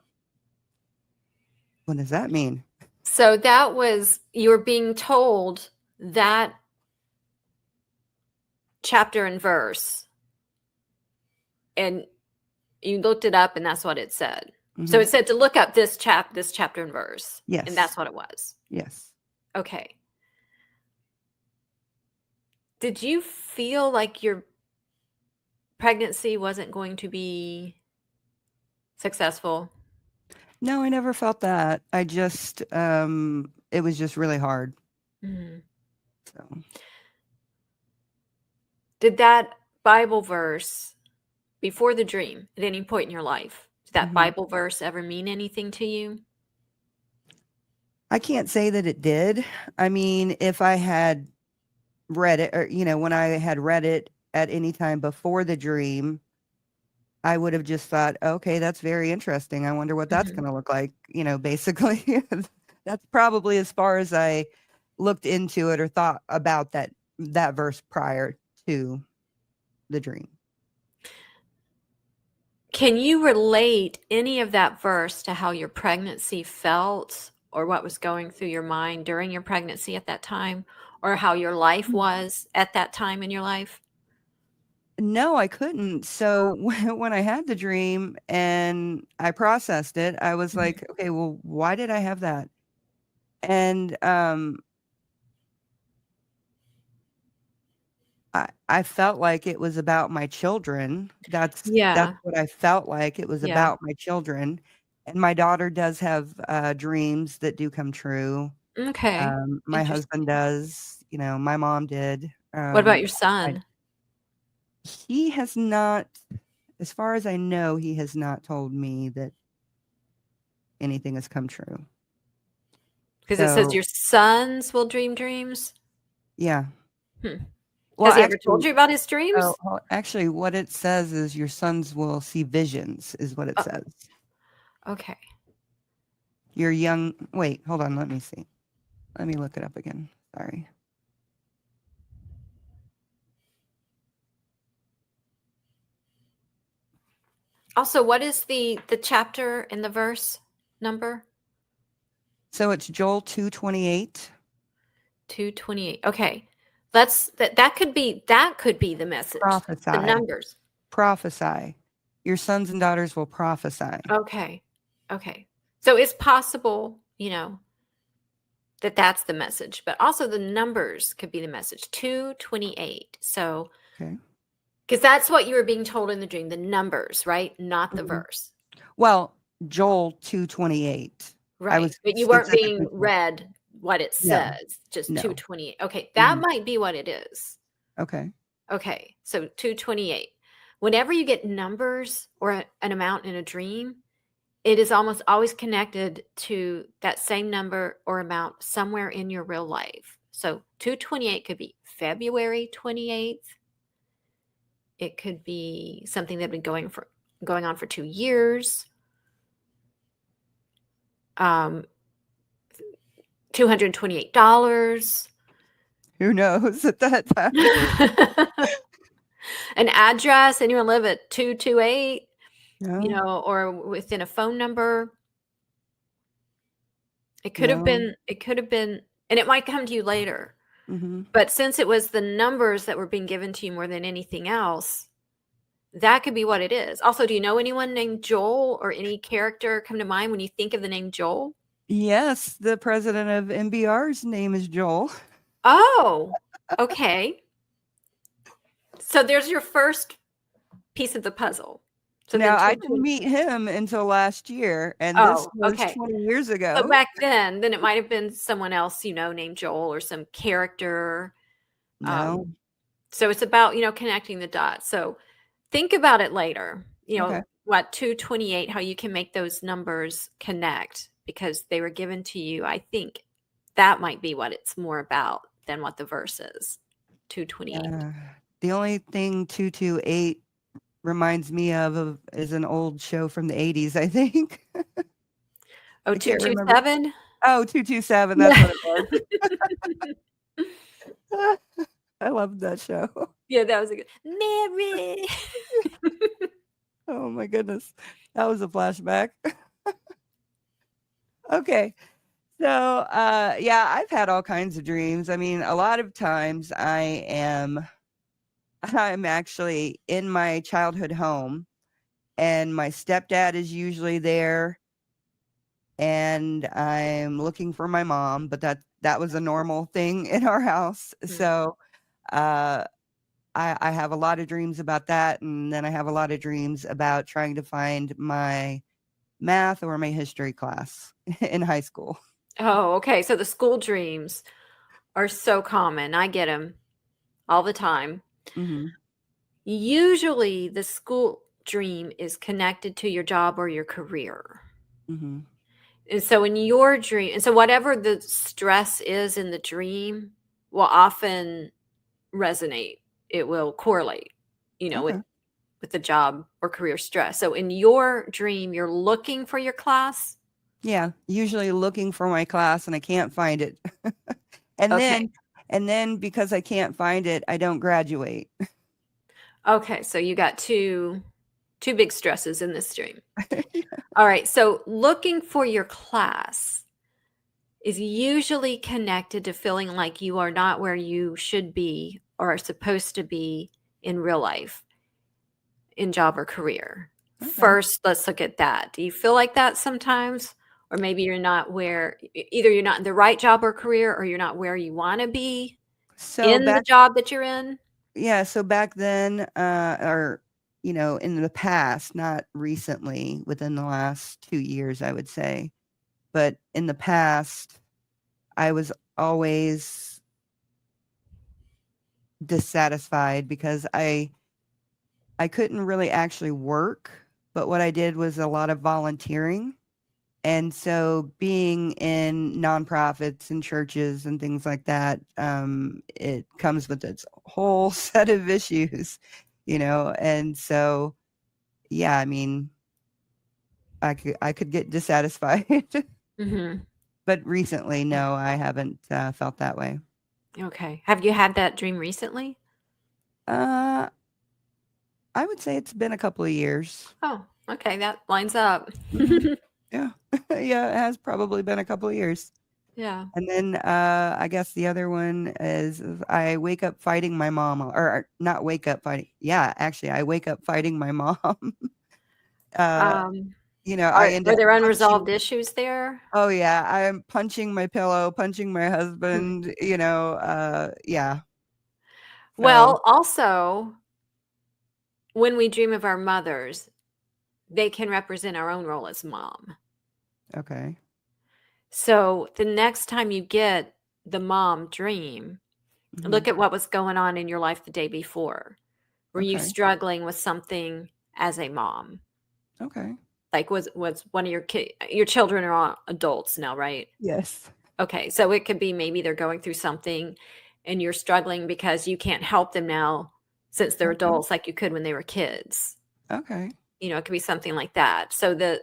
what does that mean? So that was, you were being told that chapter and verse, and you looked it up, and that's what it said. So it said to look up this chapter and verse. Yes. And that's what it was. Yes. Okay. Did you feel like your pregnancy wasn't going to be successful? No, I never felt that. I just, it was just really hard. So, did that Bible verse before the dream at any point in your life, did that Bible verse ever mean anything to you? I can't say that it did. I mean, if I had read it, or, when I had read it at any time before the dream, I would have just thought, okay, that's very interesting. I wonder what that's going to look like, basically. That's probably as far as I looked into it or thought about that verse prior to the dream. Can you relate any of that verse to how your pregnancy felt, or what was going through your mind during your pregnancy at that time, or how your life was at that time in your life? No, I couldn't. So when I had the dream and I processed it, I was like, okay, well, why did I have that? And I felt like it was about my children. That's what I felt like. It was about my children. And my daughter does have dreams that do come true. Okay. My husband does, my mom did. What about your son? He has not, as far as I know, he has not told me that anything has come true. Because it says your sons will dream dreams? Yeah. Well, has he ever told you about his dreams? Actually, what it says is your sons will see visions, is what it says. Okay. Your young, wait, hold on, let me see. Let me look it up again. Sorry. Also, what is the chapter and the verse number? So it's Joel 2:28. 2:28. Okay. That could be the message. Prophesy. The numbers. Prophesy. Your sons and daughters will prophesy. Okay. So it's possible, that that's the message, but also the numbers could be the message. 2:28. So, okay. Because that's what you were being told in the dream, the numbers, right? Not the verse. Well, Joel 2:28. Right. But you weren't being read what it says, just 2:28. Okay. That might be what it is. Okay. So 2:28. Whenever you get numbers or an amount in a dream, it is almost always connected to that same number or amount somewhere in your real life. So 2:28 could be February 28th. It could be something that had been going on for 2 years. $228. Who knows at that time? An address, anyone live at 228, or within a phone number. It could have been, and it might come to you later. But since it was the numbers that were being given to you more than anything else, that could be what it is. Also, do you know anyone named Joel or any character come to mind when you think of the name Joel? Yes, the president of NBR's name is Joel. Oh, okay. So there's your first piece of the puzzle. So now, then I didn't meet him until last year, and this was okay. 20 years So ago. back then it might have been someone else, named Joel or some character. No. So it's about, connecting the dots. So think about it later, Okay. 228, how you can make those numbers connect because they were given to you. I think that might be what it's more about than what the verse is. 228. The only thing 228 reminds me of is an old show from the 80s, I think. Oh, 227? Oh, 227. That's what it was. I loved that show. Yeah, that was a good Mary. Oh my goodness. That was a flashback. Okay. So, I've had all kinds of dreams. I mean, a lot of times I'm actually in my childhood home and my stepdad is usually there and I'm looking for my mom, but that was a normal thing in our house. Mm-hmm. So, I have a lot of dreams about that. And then I have a lot of dreams about trying to find my math or my history class in high school. Oh, okay. So the school dreams are so common. I get them all the time. Mm-hmm. Usually the school dream is connected to your job or your career. Mm-hmm. And so in your dream, and so whatever the stress is in the dream will often resonate. It will correlate, Okay. with the job or career stress. So in your dream, you're looking for your class. Yeah, usually looking for my class and I can't find it. Okay. And then because I can't find it, I don't graduate. Okay, so you got two big stresses in this dream. All right, so looking for your class is usually connected to feeling like you are not where you should be or are supposed to be in real life, in job or career. Okay. First, let's look at that. Do you feel like that sometimes? Or maybe you're not either you're not in the right job or career or you're not where you want to be the job that you're in? Yeah, so back then, or, in the past, not recently, within the last 2 years, I would say, but in the past, I was always dissatisfied because I couldn't really actually work, but what I did was a lot of volunteering. And so being in nonprofits and churches and things like that, it comes with its whole set of issues, and so, yeah, I mean, I could get dissatisfied. Mm-hmm. But recently, no, I haven't felt that way. Okay. Have you had that dream recently? I would say it's been a couple of years. Oh, okay. That lines up. Yeah. Yeah, it has probably been a couple of years. Yeah. And then I guess the other one is I wake up fighting my mom, or not wake up fighting. Yeah, actually, I wake up fighting my mom. I end are up there unresolved issues there? Oh yeah, I'm punching my pillow, punching my husband. Yeah. Well, also, when we dream of our mothers, they can represent our own role as mom. Okay. So the next time you get the mom dream, look at what was going on in your life the day before. Were you struggling with something as a mom? Okay. Like was one of your children are all adults now, right? Yes. Okay. So it could be maybe they're going through something and you're struggling because you can't help them now since they're adults like you could when they were kids. Okay. It could be something like that. So the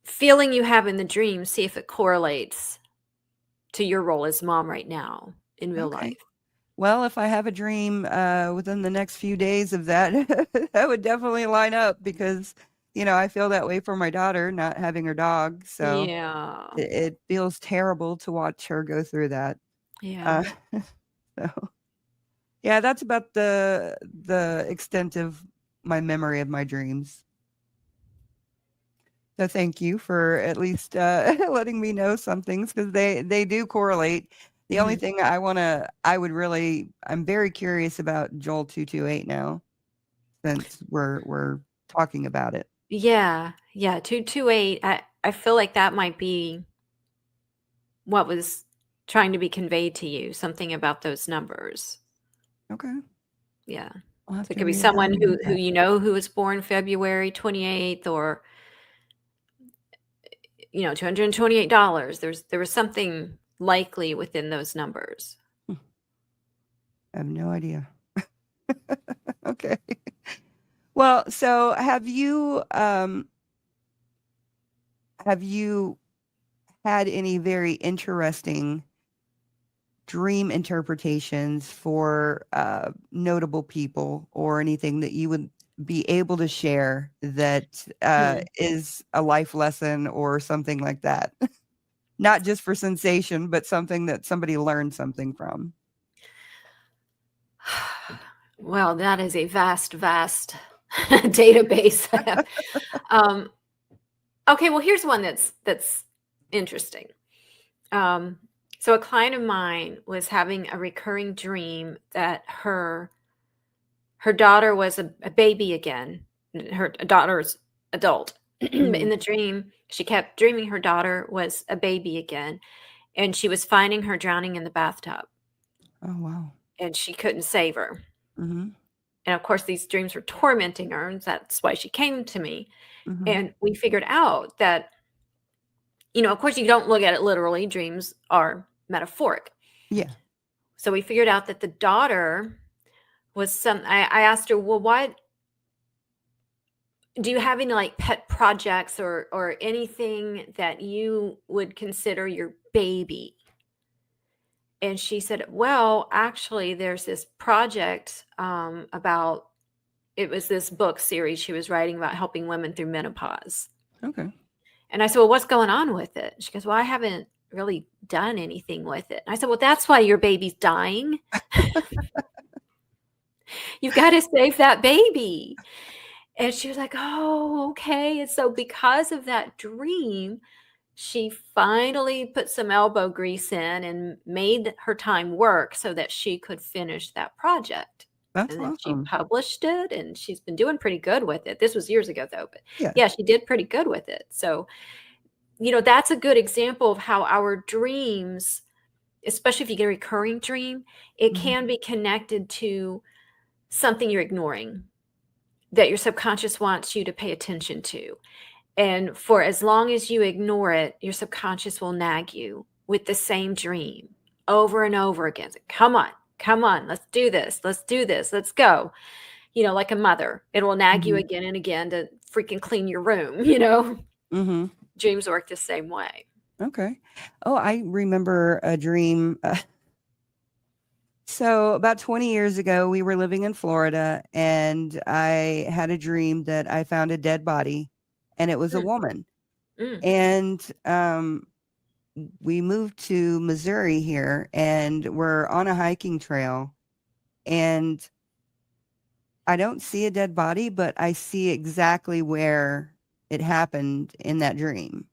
feeling you have in the dream, see if it correlates to your role as mom right now in real life. Well, if I have a dream within the next few days of that, that would definitely line up because, I feel that way for my daughter not having her dog. So yeah, it feels terrible to watch her go through that. Yeah. So yeah, that's about the extent of my memory of my dreams. So thank you for at least letting me know some things, because they do correlate. The only thing I'm very curious about Joel 228 now, since we're talking about it. Yeah. 228. I feel like that might be what was trying to be conveyed to you, something about those numbers. Okay. Yeah. I'll have So it to could be someone reevaluate who that. who was born February 28th, or $228. There was something likely within those numbers. I have no idea. Okay. Well, so have you had any very interesting dream interpretations for notable people, or anything that you would be able to share that is a life lesson or something like that? Not just for sensation, but something that somebody learned something from. Well, that is a vast database. Okay, well, here's one that's interesting. So a client of mine was having a recurring dream that her daughter was a baby again. Her daughter's adult. In the dream, she kept dreaming her daughter was a baby again, and she was finding her drowning in the bathtub. Oh, wow. And she couldn't save her. Mm-hmm. And of course, these dreams were tormenting her, and that's why she came to me. Mm-hmm. And we figured out that, of course, you don't look at it literally. Dreams are metaphoric. Yeah. So we figured out that the daughter was I asked her, well, what do you have any like pet projects or anything that you would consider your baby? And she said, well, actually, there's this project about, it was this book series she was writing about helping women through menopause. Okay. And I said, well, what's going on with it? She goes, well, I haven't really done anything with it. And I said, well, that's why your baby's dying. You've got to save that baby. And she was like, oh, okay. And so because of that dream, she finally put some elbow grease in and made her time work so that she could finish that project. That's And then awesome. she published it, and she's been doing pretty good with it. This was years ago, though, but Yeah. yeah, she did pretty good with it. So, that's a good example of how our dreams, especially if you get a recurring dream, it can be connected to something you're ignoring that your subconscious wants you to pay attention to. And for as long as you ignore it, your subconscious will nag you with the same dream over and over again. Come on, let's do this. Let's go. Like a mother, it will nag you again and again to freaking clean your room, Mm-hmm. Dreams work the same way. Okay. Oh, I remember a dream. So about 20 years ago, we were living in Florida, and I had a dream that I found a dead body, and it was a woman. And we moved to Missouri here, and we're on a hiking trail, and I don't see a dead body, but I see exactly where it happened in that dream,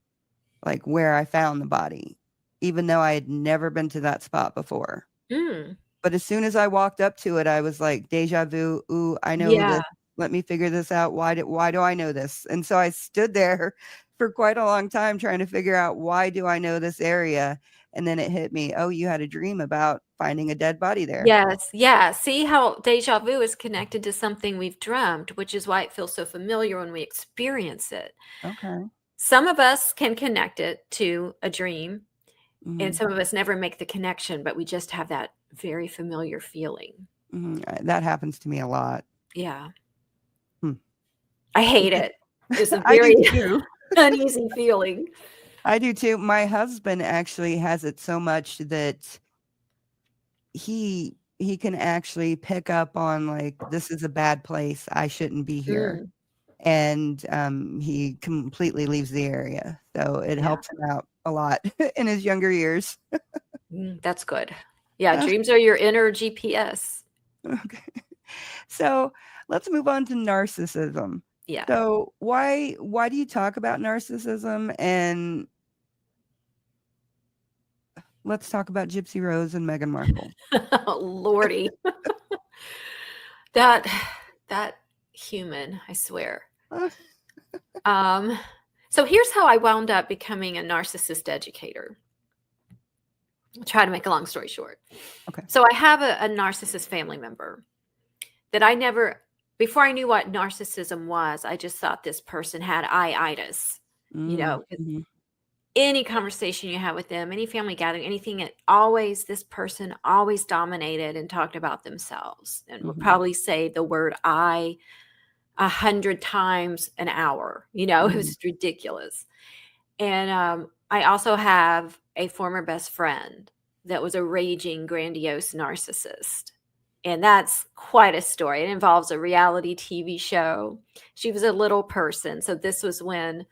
like where I found the body, even though I had never been to that spot before. But as soon as I walked up to it, I was like, deja vu. Ooh, I know this. Let me figure this out. Why do I know this? And so I stood there for quite a long time trying to figure out, why do I know this area? And then it hit me. Oh, you had a dream about finding a dead body there. Yes. Yeah. See how deja vu is connected to something we've dreamt, which is why it feels so familiar when we experience it. Okay. Some of us can connect it to a dream, and some of us never make the connection, but we just have that very familiar feeling. That happens to me a lot. Yeah. I hate it. It's a I very do too. uneasy feeling. I do too. My husband actually has it so much that he can actually pick up on, like, this is a bad place. I shouldn't be here. And he completely leaves the area. So it helps him out a lot in his younger years. That's good. Yeah, dreams are your inner GPS. Okay. So let's move on to narcissism. Yeah. So why do you talk about narcissism? And let's talk about Gypsy Rose and Meghan Markle. Lordy. that human, I swear. So here's how I wound up becoming a narcissist educator. I'll try to make a long story short. Okay. So I have a narcissist family member that I never, before I knew what narcissism was, I just thought this person had itis. You know, any conversation you have with them, any family gathering, anything, this person always dominated and talked about themselves and would probably say the word I 100 times an hour. You know, it was ridiculous. And I also have a former best friend that was a raging, grandiose narcissist. And that's quite a story. It involves a reality TV show. She was a little person. So this was when,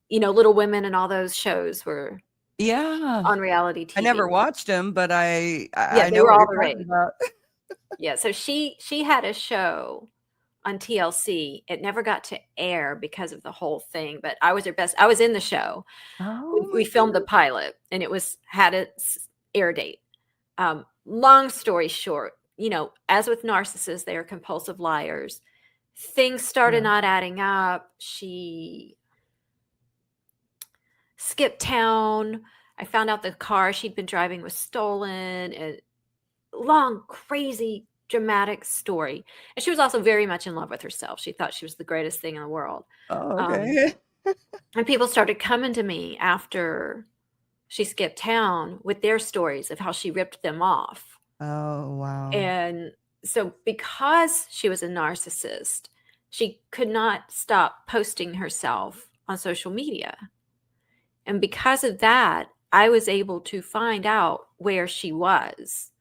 you know, Little Women and all those shows were on reality TV. I never watched them, but I they know were what all the you're rage. talking about. Yeah. So she had a show on TLC. It never got to air because of the whole thing, but I was in the show. We filmed the pilot and it had its air date. Long story short, you know, as with narcissists, they are compulsive liars. Things started not adding up. She skipped town. I found out the car she'd been driving was stolen. A long, crazy, dramatic story. And she was also very much in love with herself. She thought she was the greatest thing in the world. Oh, okay. And people started coming to me after she skipped town with their stories of how she ripped them off. Oh, wow. And so because she was a narcissist, she could not stop posting herself on social media. And because of that, I was able to find out where she was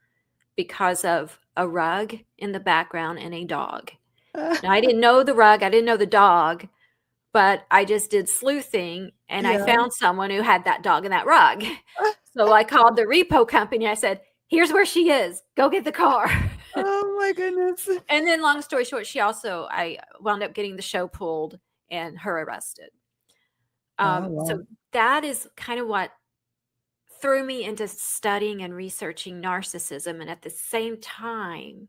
because of a rug in the background and a dog. Now, I didn't know the rug. I didn't know the dog, but I just did sleuthing and I found someone who had that dog and that rug. So I called the repo company. I said, here's where she is. Go get the car. Oh my goodness. And then long story short, I wound up getting the show pulled and her arrested. Wow. So that is kind of what threw me into studying and researching narcissism. And at the same time,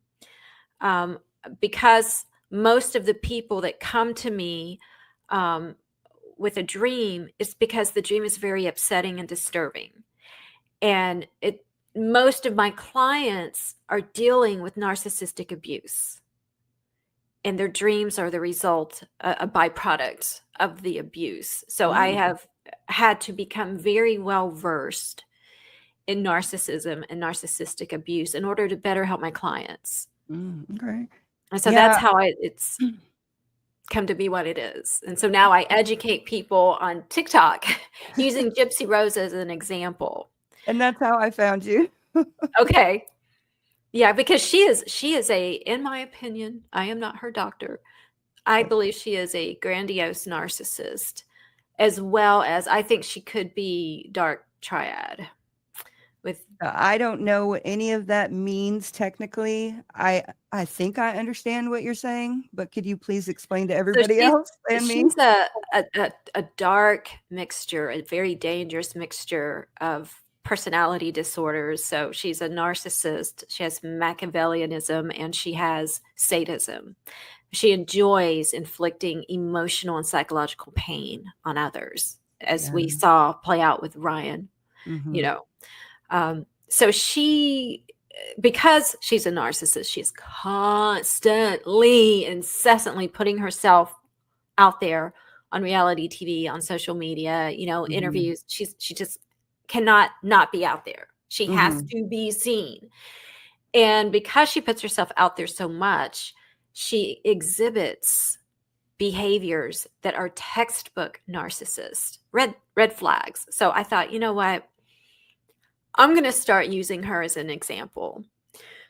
because most of the people that come to me with a dream is because the dream is very upsetting and disturbing. And most of my clients are dealing with narcissistic abuse. And their dreams are the result, a byproduct of the abuse. So I have had to become very well versed in narcissism and narcissistic abuse in order to better help my clients. Okay. And so that's how it's come to be what it is. And so now I educate people on TikTok using Gypsy Rose as an example. And that's how I found you. Okay. Yeah, because she is in my opinion, I am not her doctor. I believe she is a grandiose narcissist, as well as I think she could be dark triad. I don't know what any of that means technically. I think I understand what you're saying, but could you please explain to everybody else and me? She's a dark mixture, a very dangerous mixture of personality disorders. So she's a narcissist, she has Machiavellianism, and she has sadism. She enjoys inflicting emotional and psychological pain on others, as we saw play out with Ryan, you know. So because she's a narcissist, she's constantly, incessantly putting herself out there on reality TV, on social media, you know, interviews. She just cannot not be out there. She has to be seen. And because she puts herself out there so much, she exhibits behaviors that are textbook narcissist, red flags. So I thought, you know what? I'm going to start using her as an example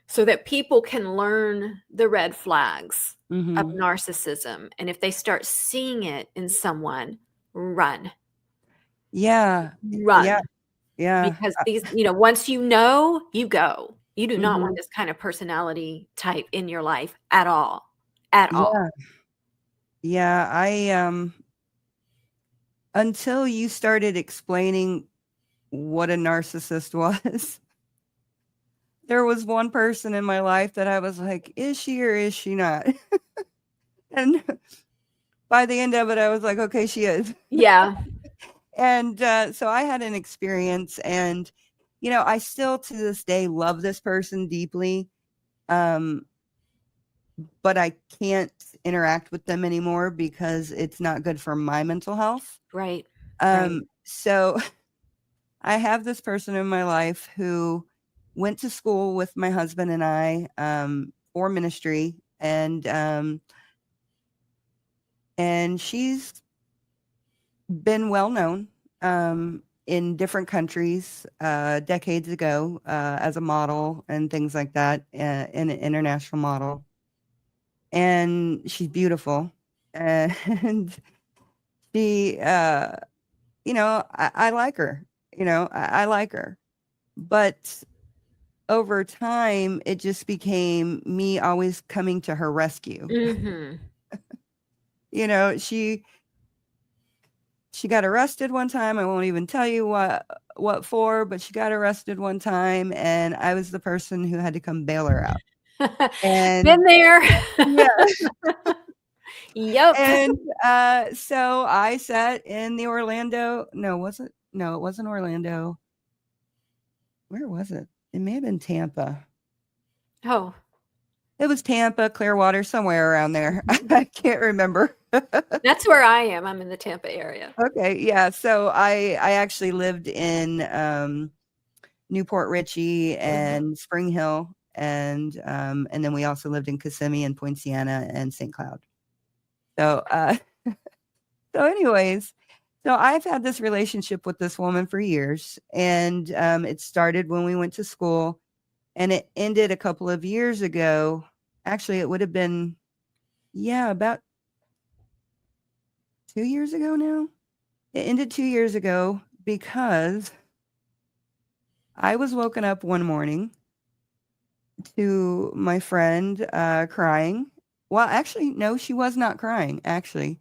so that people can learn the red flags of narcissism. And if they start seeing it in someone, run. Yeah. Run. Yeah. Because these, you know, once you know, you go. You do not want this kind of personality type in your life at all. At all. Yeah. I until you started explaining what a narcissist was, there was one person in my life that I was like, is she or is she not? And by the end of it, I was like, okay, she is. Yeah. And so I had an experience, and, you know, I still to this day love this person deeply. But I can't interact with them anymore because it's not good for my mental health. Right. So I have this person in my life who went to school with my husband and I for ministry, and she's been well known in different countries decades ago as a model and things like that, an international model. And she's beautiful, and she, you know, I like her, you know, I like her, but over time, it just became me always coming to her rescue. You know, she got arrested one time. I won't even tell you what for, but she got arrested one time, and I was the person who had to come bail her out. And been there. Yeah. Yep. And so I sat in the Orlando. No, it wasn't Orlando. Where was it? It may have been Tampa. Oh. It was Tampa, Clearwater, somewhere around there. I can't remember. That's where I am. I'm in the Tampa area. Okay, yeah. So I actually lived in Newport Richey and Spring Hill, and then we also lived in Kissimmee and Poinciana and St. Cloud. So anyways, so I've had this relationship with this woman for years, and it started when we went to school, and it ended a couple of years ago. Actually, it would have been, about 2 years ago now. It ended 2 years ago because I was woken up one morning to my friend crying. Well, actually, no, she was not crying. Actually,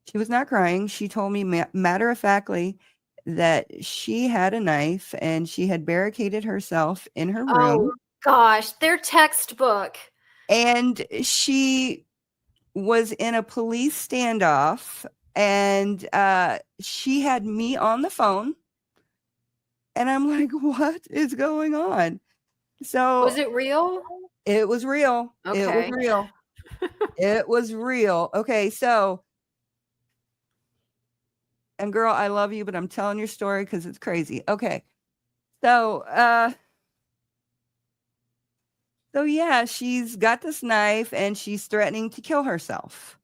she was not crying. She told me matter-of-factly that she had a knife and she had barricaded herself in her room. Oh, gosh, their textbook. And she was in a police standoff, and she had me on the phone. And I'm like, what is going on? So was it real? It was real. Okay. It was real. It was real. Okay, so, and girl, I love you, but I'm telling your story because it's crazy. Okay. So yeah, she's got this knife and she's threatening to kill herself.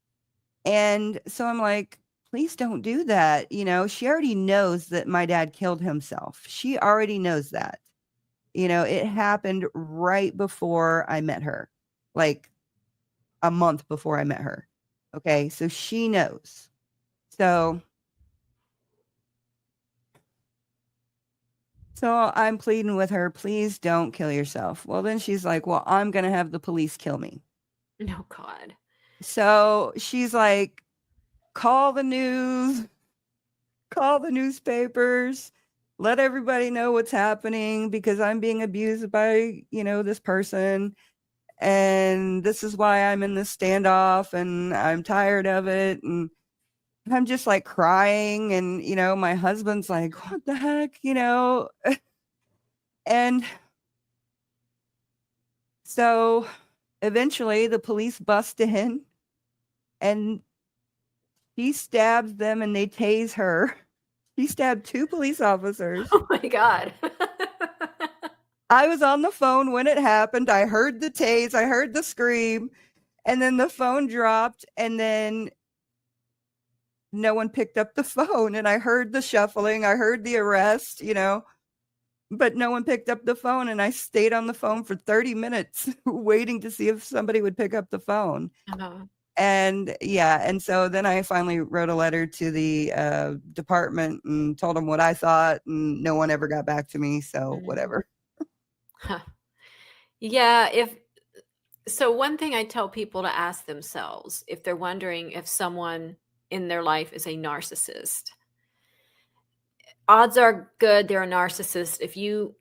And so I'm like, please don't do that. You know, she already knows that my dad killed himself. She already knows that. You know, it happened right before I met her, like a month before I met her. Okay, so she knows. So I'm pleading with her, please don't kill yourself. Well, then she's like, well, I'm going to have the police kill me. No, God. So she's like, call the news, call the newspapers, let everybody know what's happening because I'm being abused by, you know, this person. And this is why I'm in this standoff and I'm tired of it. And I'm just like crying. And, you know, my husband's like, what the heck, you know? And so eventually the police bust in and she stabs them and they tase her. She stabbed 2 police officers. Oh my God. I was on the phone when it happened. I heard the tase, I heard the scream, and then the phone dropped, and then no one picked up the phone. And I heard the shuffling, I heard the arrest, you know, but no one picked up the phone. And I stayed on the phone for 30 minutes waiting to see if somebody would pick up the phone. Uh-huh. And yeah, and so then I finally wrote a letter to the department and told them what I thought, and no one ever got back to me. So whatever. Huh. Yeah, so one thing I tell people to ask themselves if they're wondering if someone in their life is a narcissist, odds are good they're a narcissist if you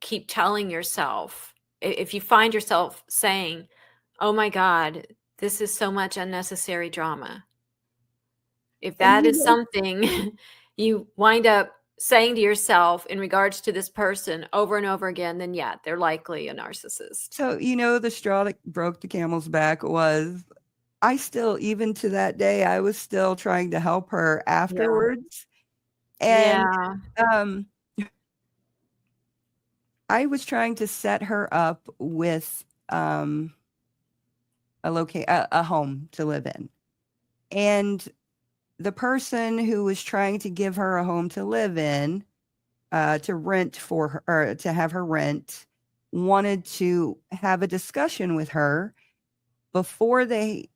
keep telling yourself, if you find yourself saying, "Oh my God, this is so much unnecessary drama." If And that is something you wind up saying to yourself in regards to this person over and over again, then yeah, they're likely a narcissist. so, the straw that broke the camel's back was I still, even to that day, I was still trying to help her Yeah. afterwards. And Yeah. I was trying to set her up with a home to live in. And the person who was trying to give her a home to live in, to rent for her, or to have her rent, wanted to have a discussion with her before they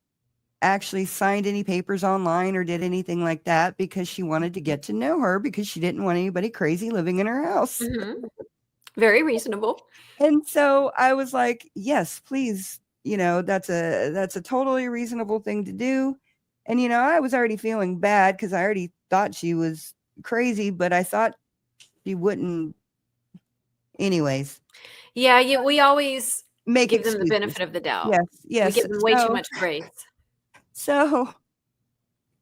actually signed any papers online or did anything like that, because she wanted to get to know her, because she didn't want anybody crazy living in her house. Mhm. Very reasonable. And so I was like, yes, please, that's a totally reasonable thing to do. And, I was already feeling bad because I already thought she was crazy, but I thought she wouldn't. Anyways, Yeah, we always make give them the excuses. benefit of the doubt. Yes, We yes. give them way too much grace. So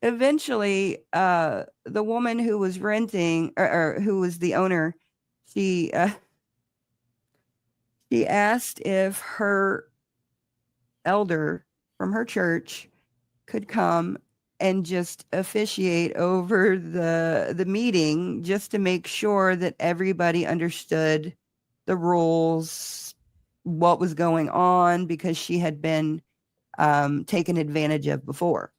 eventually, the woman who was renting, or who was the owner, she asked if her elder from her church could come and just officiate over the meeting, just to make sure that everybody understood the rules, what was going on, because she had been taken advantage of before.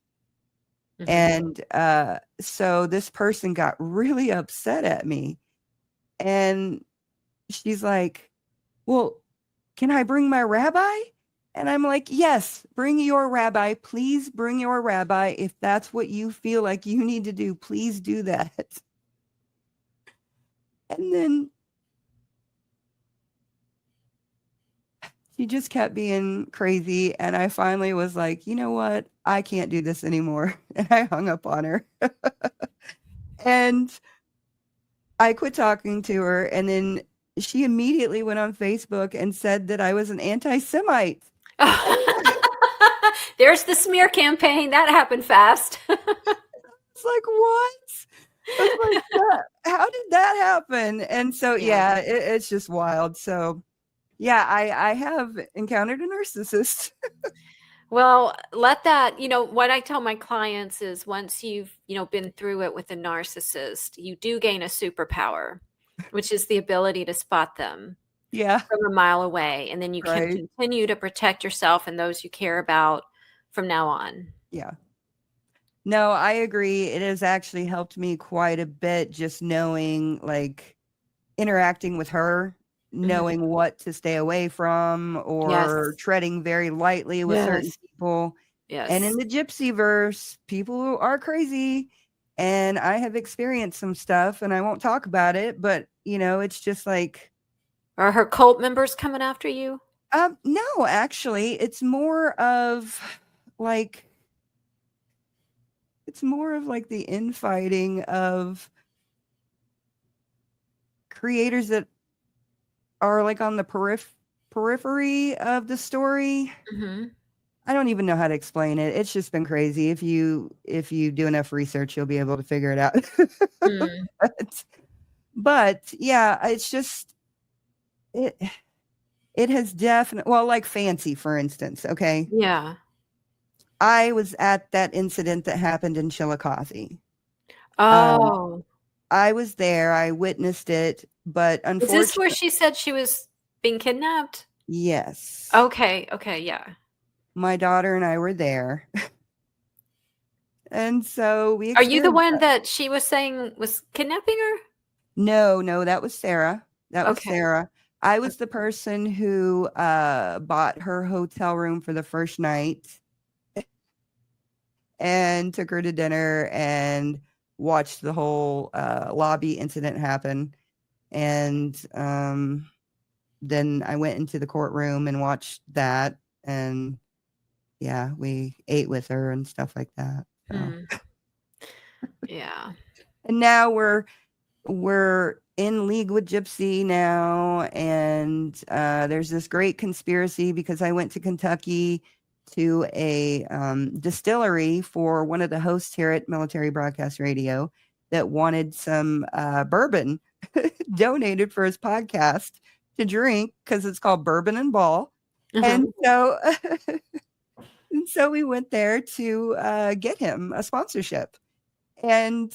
Mhm. And so this person got really upset at me, and she's like, well, can I bring my rabbi? And I'm like, yes, bring your rabbi. Please bring your rabbi. If that's what you feel like you need to do, please do that. And then she just kept being crazy. And I finally was like, you know what? I can't do this anymore. And I hung up on her. And I quit talking to her. And then she immediately went on Facebook and said that I was an anti-Semite. There's the smear campaign. That happened fast. It's like, what? I was like, how did that happen? And so, yeah, it's just wild. So, yeah, I have encountered a narcissist. Well, let that, what I tell my clients is once you've, been through it with a narcissist, you do gain a superpower, which is the ability to spot them Yeah. from a mile away. And then you can Right. continue to protect yourself and those you care about from now on. Yeah. No, I agree. It has actually helped me quite a bit, just knowing, like, interacting with her, knowing what to stay away from, or Yes. treading very lightly with certain Yes. people. Yes. And in the gypsy verse, people are crazy, and I have experienced some stuff, and I won't talk about it, but it's just like, Are her cult members coming after you? no, actually, it's more of like the infighting of creators that are like on the periphery of the story. Mm-hmm. I don't even know how to explain it. It's just been crazy. If you do enough research, you'll be able to figure it out. But yeah, it's just it has definitely, well, like Fancy, for instance. Okay. Yeah. I was at that incident that happened in Chillicothe. Oh. I was there. I witnessed it, but Is unfortunately, this where she said she was being kidnapped? yes. Okay, yeah. My daughter and I were there. And so we Are you the experienced one that. that she was saying was kidnapping her? No, that was Sarah. That was Okay. Sarah. I was the person who bought her hotel room for the first night and took her to dinner and watched the whole lobby incident happen. And then I went into the courtroom and watched that, and yeah, we ate with her and stuff like that. So. Yeah. And now we're in league with Gypsy now, and there's this great conspiracy because I went to Kentucky to a distillery for one of the hosts here at Military Broadcast Radio that wanted some bourbon donated for his podcast to drink because it's called Bourbon and Ball. And so and so we went there to get him a sponsorship. And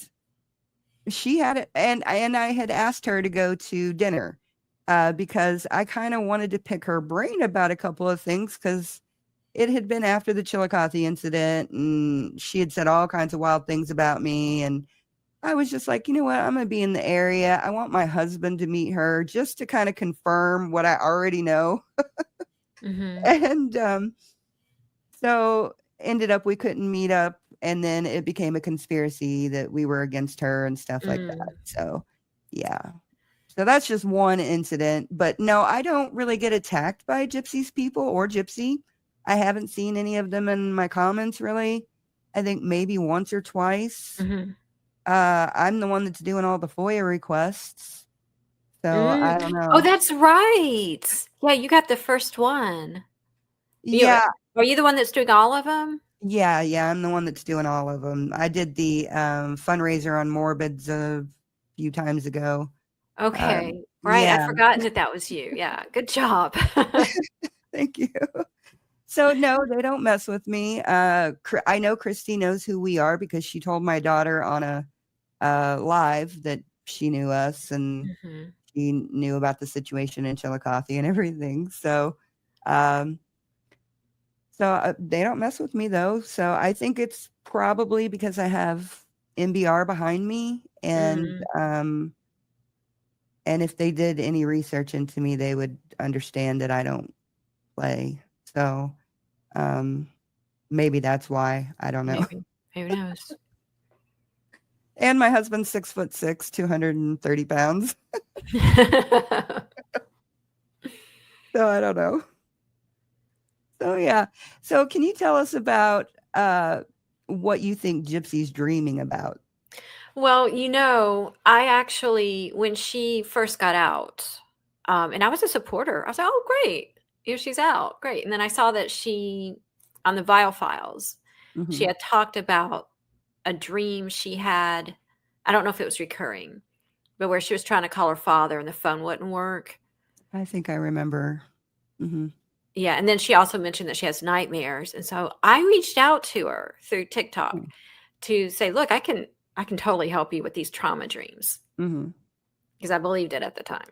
she had it, and I had asked her to go to dinner because I kind of wanted to pick her brain about a couple of things because it had been after the Chillicothe incident, and she had said all kinds of wild things about me. And I was just like, you know what? I'm going to be in the area. I want my husband to meet her just to kind of confirm what I already know. And so ended up we couldn't meet up. And then it became a conspiracy that we were against her and stuff like that. So, yeah. So that's just one incident. But no, I don't really get attacked by Gypsy's people or Gypsy. I haven't seen any of them in my comments, really. I think maybe once or twice. I'm the one that's doing all the FOIA requests. So I don't know. Oh, that's right. Yeah, you got the first one. Yeah. Are you the one that's doing all of them? Yeah, I'm the one that's doing all of them. I did the fundraiser on Morbids a few times ago. Okay, right. yeah. I'd forgotten that was you. Yeah, good job. Thank you. So no, they don't mess with me. I know Christy knows who we are because she told my daughter on a live that she knew us and she knew about the situation in Chillicothe and everything. So they don't mess with me though. So I think it's probably because I have MBR behind me, and if they did any research into me, they would understand that I don't play. So maybe that's why. I don't know. Maybe. Who knows? And my husband's 6'6", 230 pounds. So I don't know. So yeah. So can you tell us about what you think Gypsy's dreaming about? Well, I actually, when she first got out, and I was a supporter, I was like, oh, great. Here she's out. Great. And then I saw that on the Vial Files, she had talked about a dream she had. I don't know if it was recurring, but where she was trying to call her father and the phone wouldn't work. I think I remember. Yeah. And then she also mentioned that she has nightmares. And so I reached out to her through TikTok to say, look, I can totally help you with these trauma dreams. Because I believed it at the time.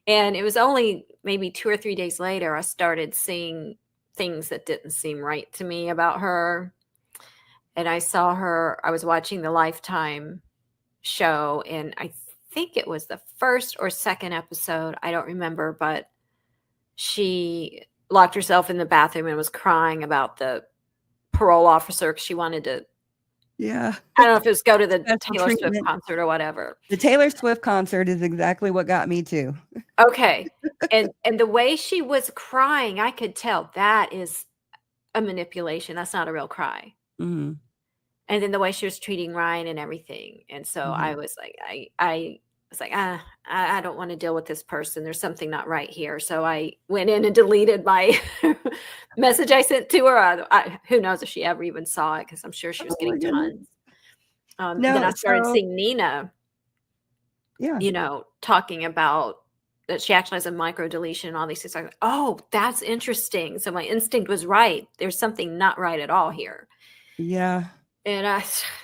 And it was only maybe 2 or 3 days later, I started seeing things that didn't seem right to me about her. And I saw her, I was watching the Lifetime show, and I think it was the first or second episode. I don't remember, but she locked herself in the bathroom and was crying about the parole officer because she wanted to, I don't know if it was go to the Taylor Swift concert or whatever. The Taylor Swift concert is exactly what got me too. Okay. And the way she was crying, I could tell that is a manipulation. That's not a real cry. And then the way she was treating Ryan and everything. And so I was like, I was like, I don't want to deal with this person. There's something not right here. So I went in and deleted my message I sent to her. Who knows if she ever even saw it, because I'm sure she was getting tons. Then I started seeing Nina, talking about that she actually has a micro deletion and all these things. I go, oh, that's interesting. So my instinct was right. There's something not right at all here. Yeah. And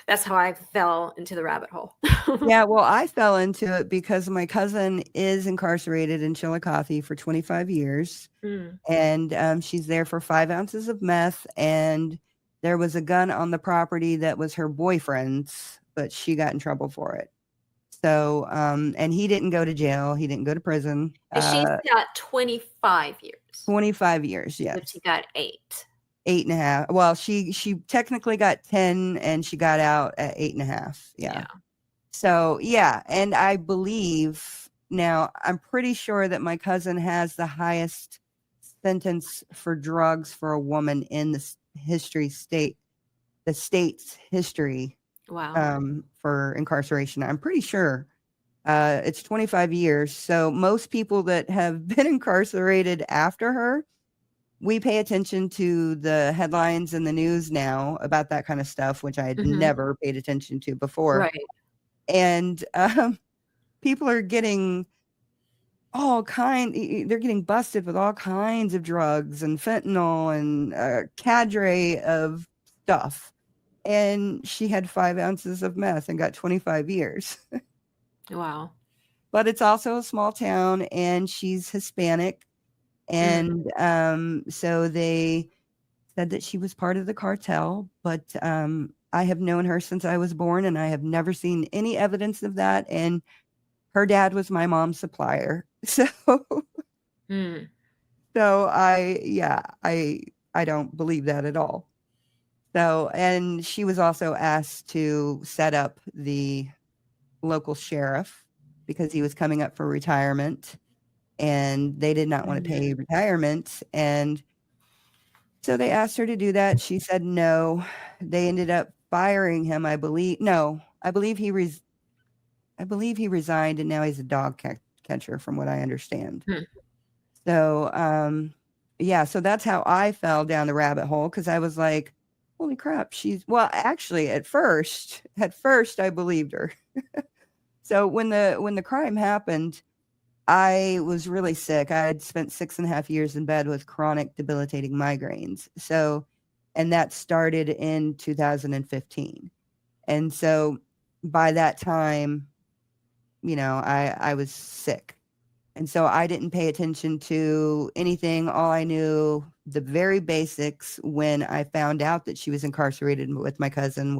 that's how I fell into the rabbit hole. Yeah, well, I fell into it because my cousin is incarcerated in Chillicothe for 25 years. And she's there for 5 ounces of meth. And there was a gun on the property that was her boyfriend's, but she got in trouble for it. So, and he didn't go to jail. He didn't go to prison. And she's got 25 years. 25 years, yes. But she got 8. 8.5. Well, she technically got 10 and she got out at 8.5. Yeah. So, yeah. And I believe Now, I'm pretty sure that my cousin has the highest sentence for drugs for a woman in the state's history Wow. for incarceration. I'm pretty sure it's 25 years. So most people that have been incarcerated after her, we pay attention to the headlines in the news now about that kind of stuff, which I had Mhm. never paid attention to before. Right. And people are getting they're getting busted with all kinds of drugs and fentanyl and a cadre of stuff. And she had 5 ounces of meth and got 25 years. Wow. But it's also a small town, and she's Hispanic. And so they said that she was part of the cartel. But I have known her since I was born, and I have never seen any evidence of that. And her dad was my mom's supplier. So, Mm. so I don't believe that at all. So, and she was also asked to set up the local sheriff because he was coming up for retirement, and they did not want to pay retirement. And so they asked her to do that. She said no. They ended up firing him, I believe. No, I believe he resigned, and now he's a dog catcher, from what I understand. So, so that's how I fell down the rabbit hole, because I was like, holy crap, actually at first I believed her. So when the crime happened, I was really sick. I had spent 6.5 years in bed with chronic debilitating migraines. So, and that started in 2015. And so by that time, I was sick. And so I didn't pay attention to anything. All I knew, the very basics, when I found out that she was incarcerated with my cousin,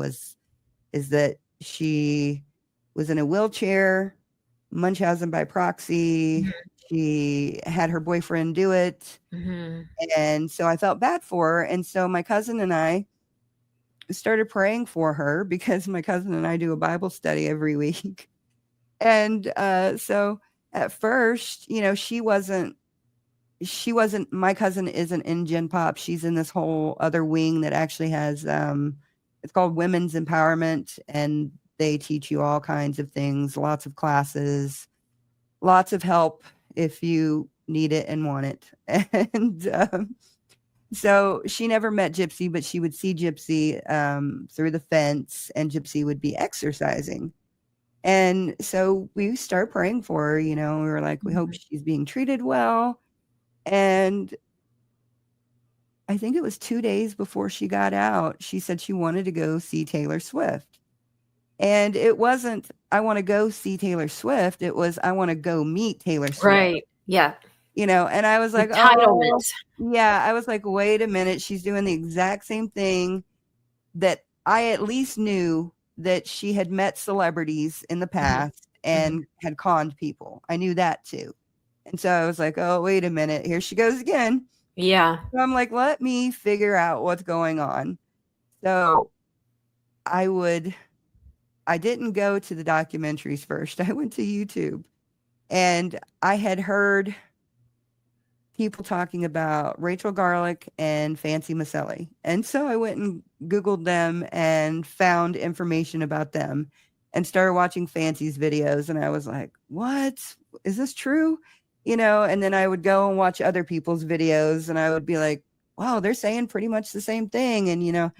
is that she was in a wheelchair, Munchausen by proxy. She had her boyfriend do it. And so I felt bad for her. And so my cousin and I started praying for her, because my cousin and I do a Bible study every week. And so at first, she wasn't, my cousin isn't in Gen Pop. She's in this whole other wing that actually has, it's called Women's Empowerment, and they teach you all kinds of things, lots of classes, lots of help if you need it and want it. And so she never met Gypsy, but she would see Gypsy through the fence, and Gypsy would be exercising. And so we started praying for her, we were like, we hope she's being treated well. And I think it was 2 days before she got out, she said she wanted to go see Taylor Swift. And it wasn't, I want to go see Taylor Swift. It was, I want to go meet Taylor Swift. Right. Yeah. And I was like, entitlement. I was like, wait a minute. She's doing the exact same thing that I at least knew that she had met celebrities in the past and had conned people. I knew that too. And so I was like, oh, wait a minute. Here she goes again. Yeah. So I'm like, let me figure out what's going on. So I didn't go to the documentaries first. I went to YouTube, and I had heard people talking about Rachel Garlick and Fancy Maselli. And so I went and Googled them and found information about them and started watching Fancy's videos. And I was like, what? Is this true? And then I would go and watch other people's videos, and I would be like, wow, they're saying pretty much the same thing. And,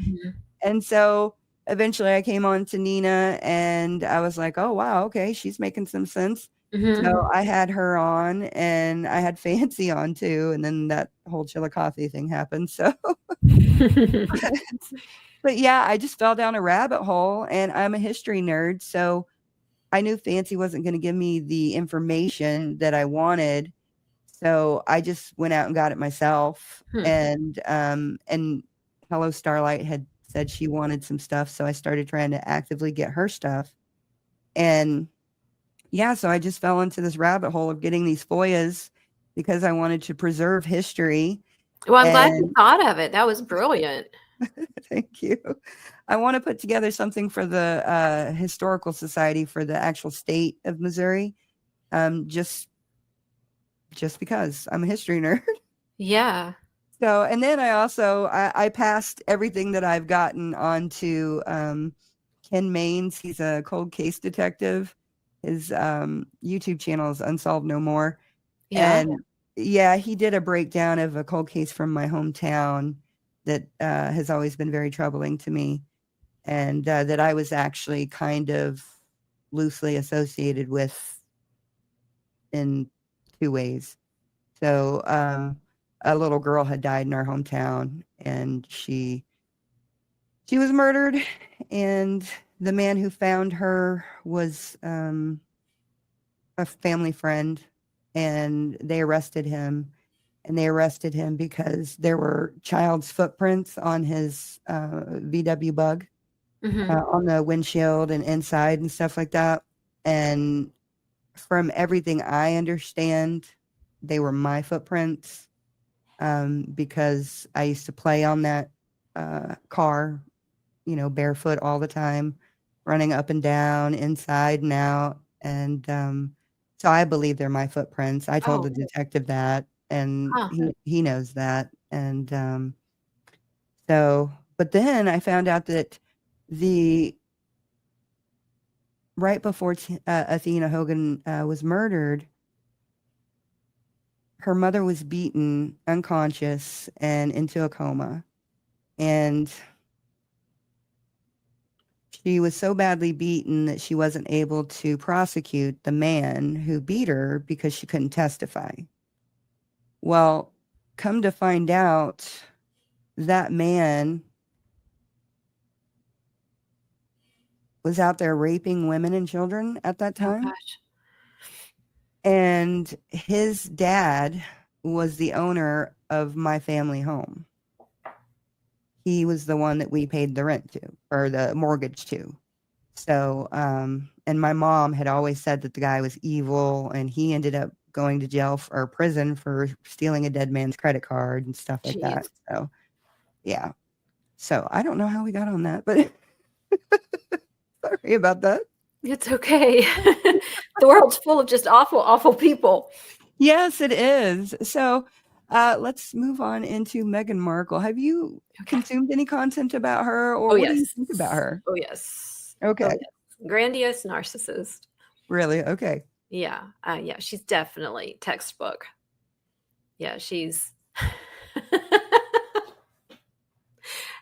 and so eventually I came on to Nina, and I was like, oh, wow, okay, she's making some sense. So I had her on, and I had Fancy on too. And then that whole Chillicothe thing happened. So, but yeah, I just fell down a rabbit hole, and I'm a history nerd. So I knew Fancy wasn't going to give me the information that I wanted. So I just went out and got it myself. And Hello Starlight had said she wanted some stuff. So I started trying to actively get her stuff. And yeah, so I just fell into this rabbit hole of getting these FOIAs because I wanted to preserve history. Well, I'm glad you thought of it. That was brilliant. Thank you. I want to put together something for the Historical Society for the actual state of Missouri. just because I'm a history nerd. Yeah. So, and then I passed everything that I've gotten on to Ken Maines. He's a cold case detective. His YouTube channel is Unsolved No More. Yeah. And yeah, he did a breakdown of a cold case from my hometown that has always been very troubling to me, and that I was actually kind of loosely associated with in two ways. So a little girl had died in our hometown, and she was murdered, and the man who found her was a family friend, and they arrested him. And they arrested him because there were child's footprints on his VW Bug, on the windshield and inside and stuff like that. And from everything I understand, they were my footprints, because I used to play on that car, barefoot all the time, running up and down, inside and out. And so I believe they're my footprints. I told the detective that, and he knows that. And but then I found out that right before Athena Hogan was murdered, her mother was beaten unconscious and into a coma. And she was so badly beaten that she wasn't able to prosecute the man who beat her because she couldn't testify. Well, come to find out, that man was out there raping women and children at that time. Oh, gosh. And his dad was the owner of my family home. He was the one that we paid the rent to, or the mortgage to. So, and my mom had always said that the guy was evil, and he ended up going to jail or prison for stealing a dead man's credit card and stuff like that. So, yeah. So I don't know how we got on that, but sorry about that. It's okay. The world's full of just awful, awful people. Yes, it is. So let's move on into Meghan Markle. Have you consumed any content about her, or what do you think about her? Oh, yes. Okay. Oh, yes. Grandiose narcissist. Really? Okay. Yeah. Yeah. She's definitely textbook. Yeah. She's.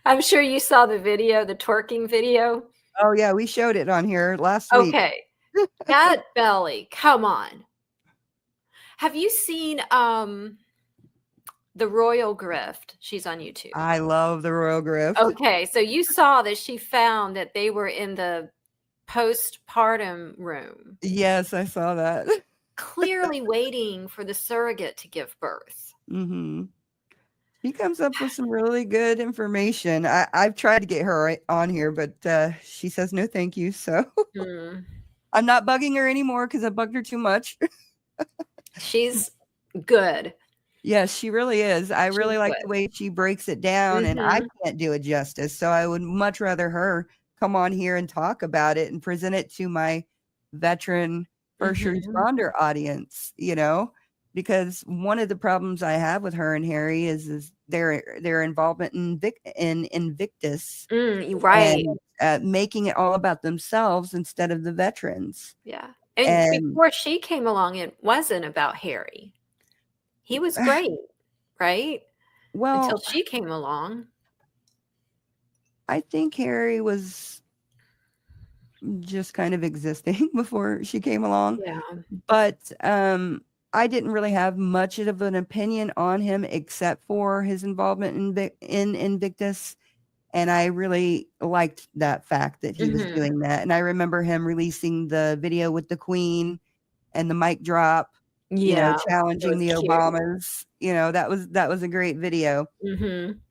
I'm sure you saw the video, the twerking video. Oh, yeah. We showed it on here last week. Okay. That belly. Come on. Have you seen The Royal Grift? She's on YouTube. I love The Royal Grift. Okay. So you saw that she found that they were in the postpartum room. Yes, I saw that. Clearly waiting for the surrogate to give birth. Mm-hmm. She comes up with some really good information. I've tried to get her on here, but she says no thank you. So I'm not bugging her anymore because I bugged her too much. She's good. Yes, she really is. I really like the way she breaks it down, and I can't do it justice. So I would much rather her come on here and talk about it and present it to my veteran first responder audience, because one of the problems I have with her and Harry is their involvement in Invictus, right? And, making it all about themselves instead of the veterans. Yeah, and before she came along, it wasn't about Harry. He was great, right? Well, until she came along. I think Harry was just kind of existing before she came along. Yeah, but I didn't really have much of an opinion on him except for his involvement in Invictus. And I really liked that fact that he was doing that. And I remember him releasing the video with the Queen and the mic drop, challenging the Obamas. That was a great video.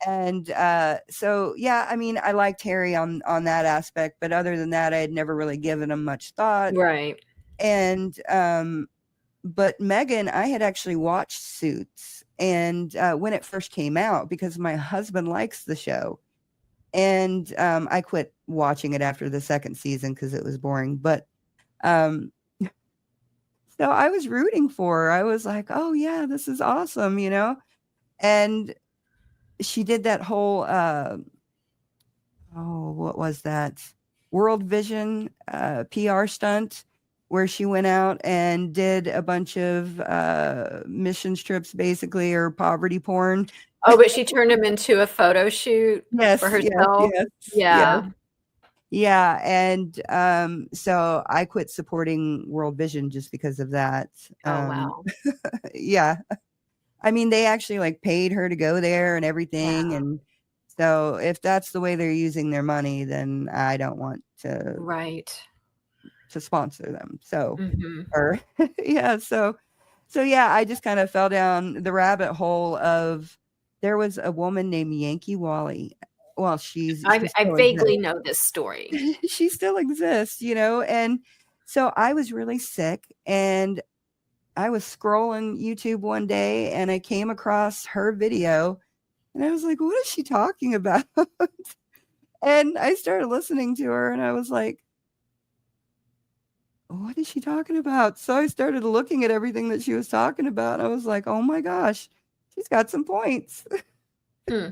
And so, yeah, I mean, I liked Harry on that aspect. But other than that, I had never really given him much thought. Right. And but Meghan, I had actually watched Suits, and when it first came out, because my husband likes the show, and I quit watching it after the second season because it was boring. But so So I was rooting for her. I was like, oh yeah, this is awesome, you know? And she did that whole, what was that? World Vision PR stunt where she went out and did a bunch of mission trips, basically, or poverty porn. Oh, but she turned him into a photo shoot Yes, for yes, herself. yes, Yeah. yes. Yeah, and so I quit supporting World Vision just because of that. Oh, wow. Yeah. I mean, they actually like paid her to go there and everything. Yeah. And so if that's the way they're using their money, then I don't want to Right. sponsor them. So, Mhm. or yeah, so yeah, I just kind of fell down the rabbit hole of there was a woman named Yankee Wally. Well, she I still vaguely exists. know this story. She still exists, you know, and so I was really sick and I was scrolling YouTube one day and I came across her video and I was like, what is she talking about? And I started listening to her and I was like, what is she talking about? So I started looking at everything that she was talking about. I was like, oh my gosh, she's got some points. Hmm.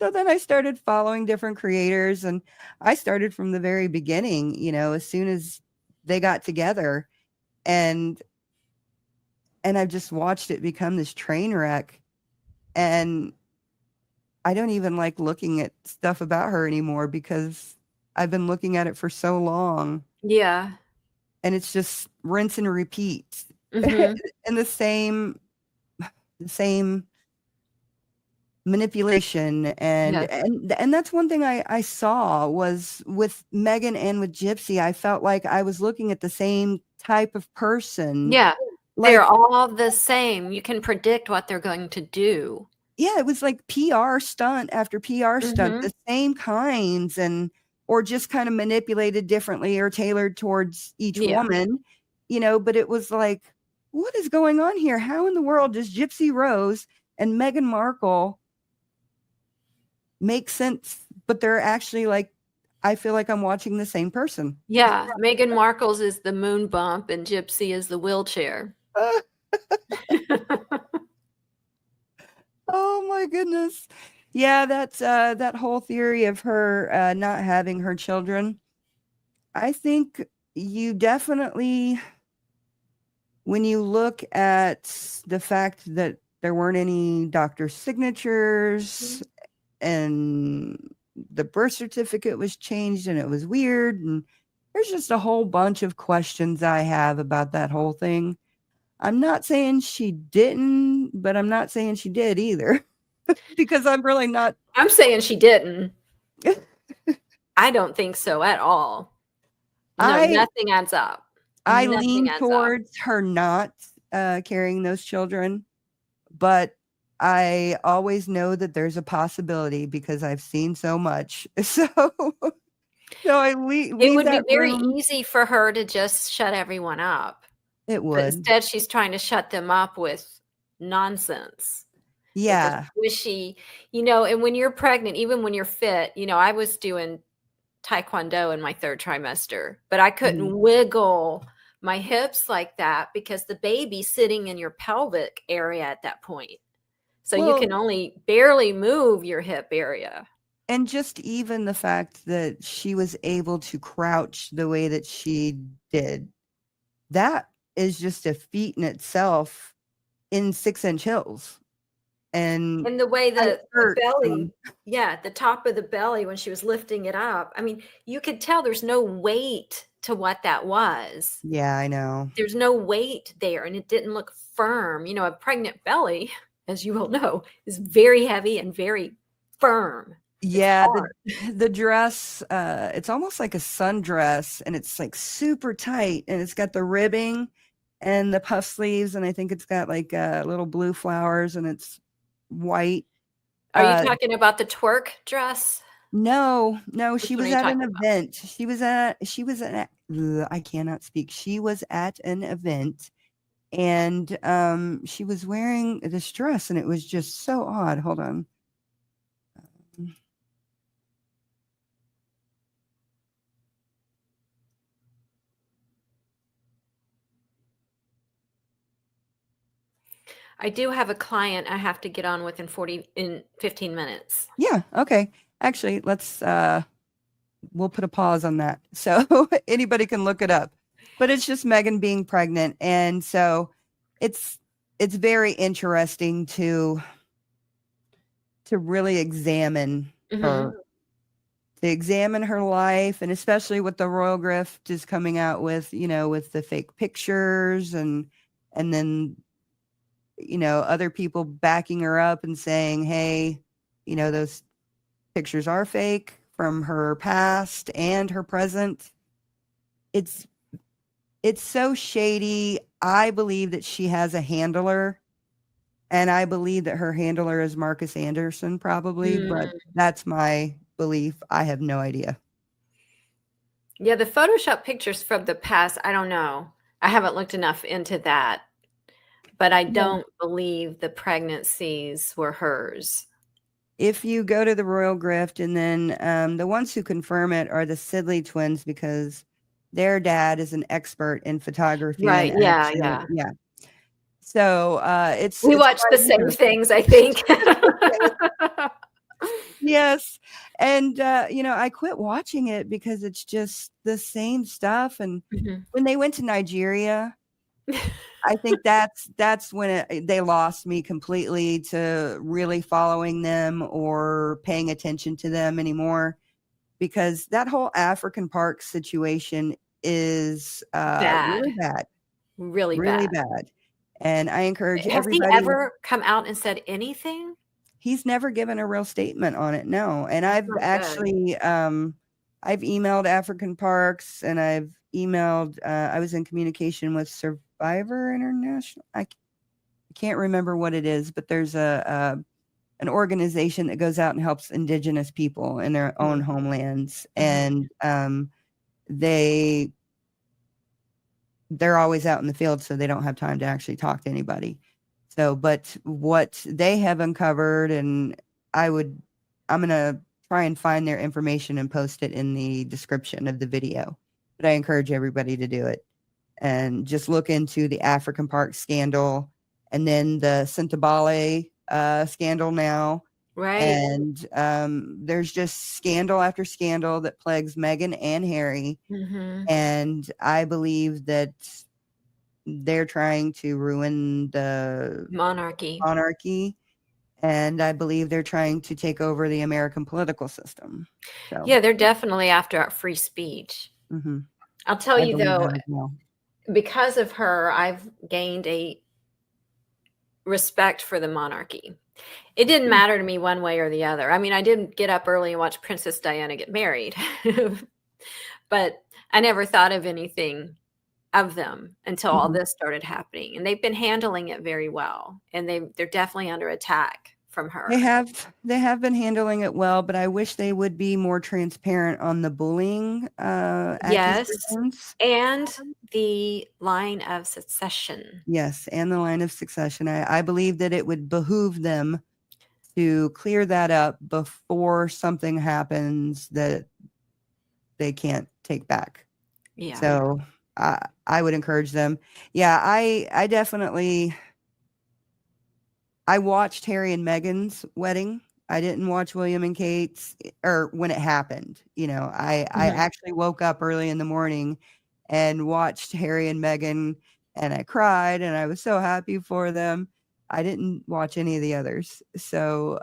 So then I started following different creators and I started from the very beginning, you know, as soon as they got together and I've just watched it become this train wreck. And I don't even like looking at stuff about her anymore because I've been looking at it for so long Yeah. and it's just rinse and repeat Mhm. and the same manipulation Yes. and that's one thing I saw was with Meghan and with Gypsy. I felt like I was looking at the same type of person. Yeah. They're Like, all the same. You can predict what they're going to do. yeah, it was like PR stunt after PR stunt, Mhm. the same kinds or just kind of manipulated differently or tailored towards each Yeah. woman, you know, but it was like, what is going on here? How in the world does Gypsy Rose and Meghan Markle make sense? But they're actually like, I feel like I'm watching the same person. Yeah. Meghan Markle's is the moon bump and Gypsy is the wheelchair. Oh my goodness. Yeah, that's that whole theory of her not having her children. I think you definitely, when you look at the fact that there weren't any doctor signatures and the birth certificate was changed and it was weird, and there's just a whole bunch of questions I have about that whole thing. I'm not saying she didn't, but I'm not saying she did either because I'm really not. I'm saying she didn't. I don't think so at all. No, I nothing adds up. I Nothing lean adds up. towards her not carrying those children, but I always know that there's a possibility because I've seen so much. So I It leave would be that very room. easy for her to just shut everyone up. It But would. instead, she's trying to shut them up with nonsense, with the Yeah. squishy, and when you're pregnant, even when you're fit, I was doing Taekwondo in my third trimester, but I couldn't Mhm. wiggle my hips like that because the baby's sitting in your pelvic area at that point. So you Well, can only barely move your hip area. and just even the fact that she was able to crouch the way that she did, that is just a feat in itself in 6-inch heels. And And the way I the hurt belly, some. the top of the belly when she was lifting it up, I mean, you could tell there's no weight to what that was. Yeah, I know. There's no weight there, and it didn't look firm. A pregnant belly, as you will know, is very heavy and very firm. It's Yeah, hard. the dress, it's almost like a sundress, and it's like super tight, and it's got the ribbing and the puff sleeves, and I think it's got like little blue flowers, and it's white. Are you Uh, talking about the twerk dress? no, Which she one are was you at an talking about? event. I cannot speak. She was at an event, and she was wearing this dress, and it was just so odd. Hold on. I do have a client I have to get on with in 15 minutes. Yeah. Okay. Actually, we'll put a pause on that. So anybody can look it up, but it's just Meghan being pregnant. And so it's very interesting to really examine her, to examine her life, and especially what the Royal Grift is coming out with, with the fake pictures and then, other people backing her up and saying, hey, those pictures are fake from her past and her present. It's so shady. I believe that she has a handler, and I believe that her handler is Marcus Anderson probably, but that's my belief. I have no idea. Yeah, the Photoshop pictures from the past, I don't know. I haven't looked enough into that, but I don't believe the pregnancies were hers. If you go to the Royal Grift, and then the ones who confirm it are the Sidley twins, because their dad is an expert in photography. Right. And Yeah. actually, yeah. So we it's watch the same things, I think. Yes. And I quit watching it because it's just the same stuff. And when they went to Nigeria, I think that's when they lost me completely to really following them or paying attention to them anymore, because that whole African Park situation is really bad. Really bad. And I encourage everybody. Has he ever come out and said anything? He's never given a real statement on it. No. And I've actually, I've emailed African Parks, and I've emailed, I was in communication with Survivor International. I can't remember what it is, but there's an organization that goes out and helps indigenous people in their own homelands. And they're always out in the field, so they don't have time to actually talk to anybody. So, but what they have uncovered, and I'm going to try and find their information and post it in the description of the video. But I encourage everybody to do it and just look into the African Park scandal, and then the Sintabale scandal now. Right. And there's just scandal after scandal that plagues Meghan and Harry. And I believe that they're trying to ruin the monarchy. And I believe they're trying to take over the American political system. So, yeah, they're definitely after our free speech. I'll tell you though, because of her, I've gained a respect for the monarchy. It didn't matter to me one way or the other. I mean, I didn't get up early and watch Princess Diana get married, but I never thought of anything of them until all this started happening. And they've been handling it very well. And they're definitely under attack from her. They have been handling it well, but I wish they would be more transparent on the bullying accusations. And the line of succession. Yes, and the line of succession. I believe that it would behoove them to clear that up before something happens that they can't take back. Yeah. So I would encourage them. Yeah, I definitely, I watched Harry and Meghan's wedding. I didn't watch William and Kate's, or when it happened. I actually woke up early in the morning and watched Harry and Meghan, and I cried, and I was so happy for them. I didn't watch any of the others. So,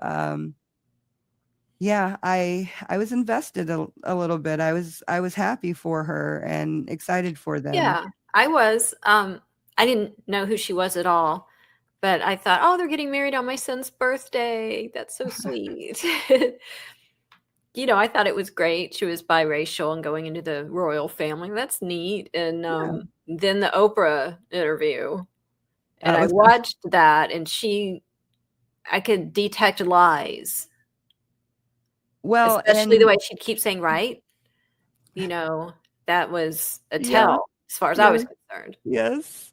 yeah, I was invested a little bit. I was happy for her and excited for them. Yeah, I was. I didn't know who she was at all, but I thought, oh, they're getting married on my son's birthday. That's so sweet. I thought it was great. She was biracial and going into the royal family. That's neat. And then the Oprah interview. And I watched that, and I could detect lies. Well, especially the way she'd keep saying right. That was a tell as far as I was concerned. Yes.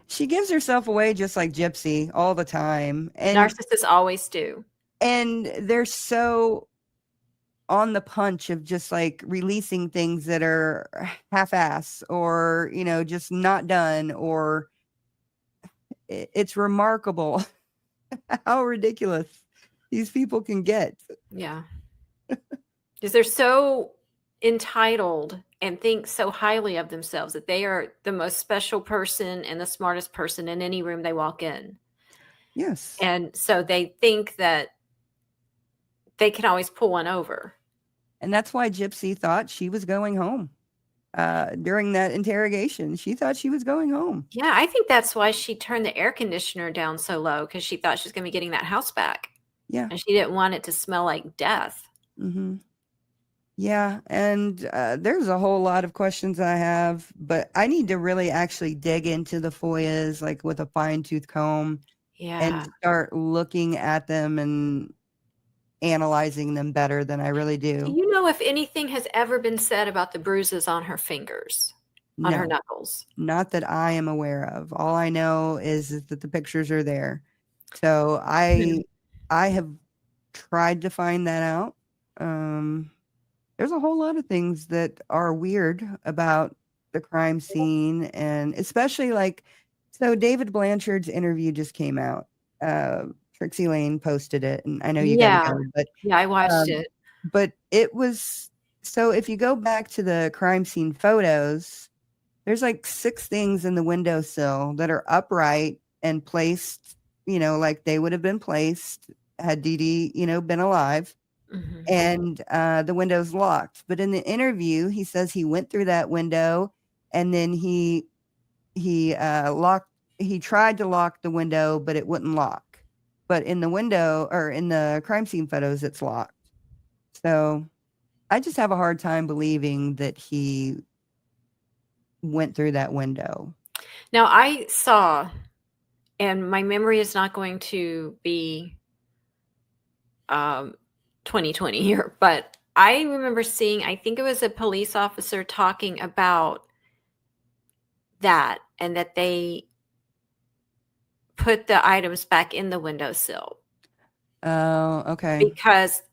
She gives herself away just like Gypsy all the time. And narcissists always do. And they're so on the punch of just like releasing things that are half-ass or, just not done, or it's remarkable how ridiculous these people can get. Yeah. Because they're so entitled and think so highly of themselves that they are the most special person and the smartest person in any room they walk in. Yes. And so they think that they can always pull one over. And that's why Gypsy thought she was going home. During that interrogation, she thought she was going home. Yeah, I think that's why she turned the air conditioner down so low, because she thought she was going to be getting that house back. Yeah. And she didn't want it to smell like death. Mm-hmm. Yeah. And there's a whole lot of questions I have, but I need to really actually dig into the FOIAs, like with a fine-tooth comb, and start looking at them and analyzing them better than I really do. Do you know if anything has ever been said about the bruises on her fingers, on her knuckles? Not that I am aware of. All I know is that the pictures are there. So I have tried to find that out. There's a whole lot of things that are weird about the crime scene, and especially so David Blanchard's interview just came out. Trixie Lane posted it, and I know you got to go, but yeah, I watched it. But it was, so if you go back to the crime scene photos, there's like 6 things in the windowsill that are upright and placed, like they would have been placed had Dee Dee, been alive. Mm-hmm. And the window's locked. But in the interview, he says he went through that window, and then he tried to lock the window, but it wouldn't lock. But in the window, or in the crime scene photos, it's locked. So I just have a hard time believing that he went through that window. Now, I saw, and my memory is not going to be 2020 here, but I remember seeing, I think it was a police officer talking about that, and that they put the items back in the windowsill. Oh, okay. Because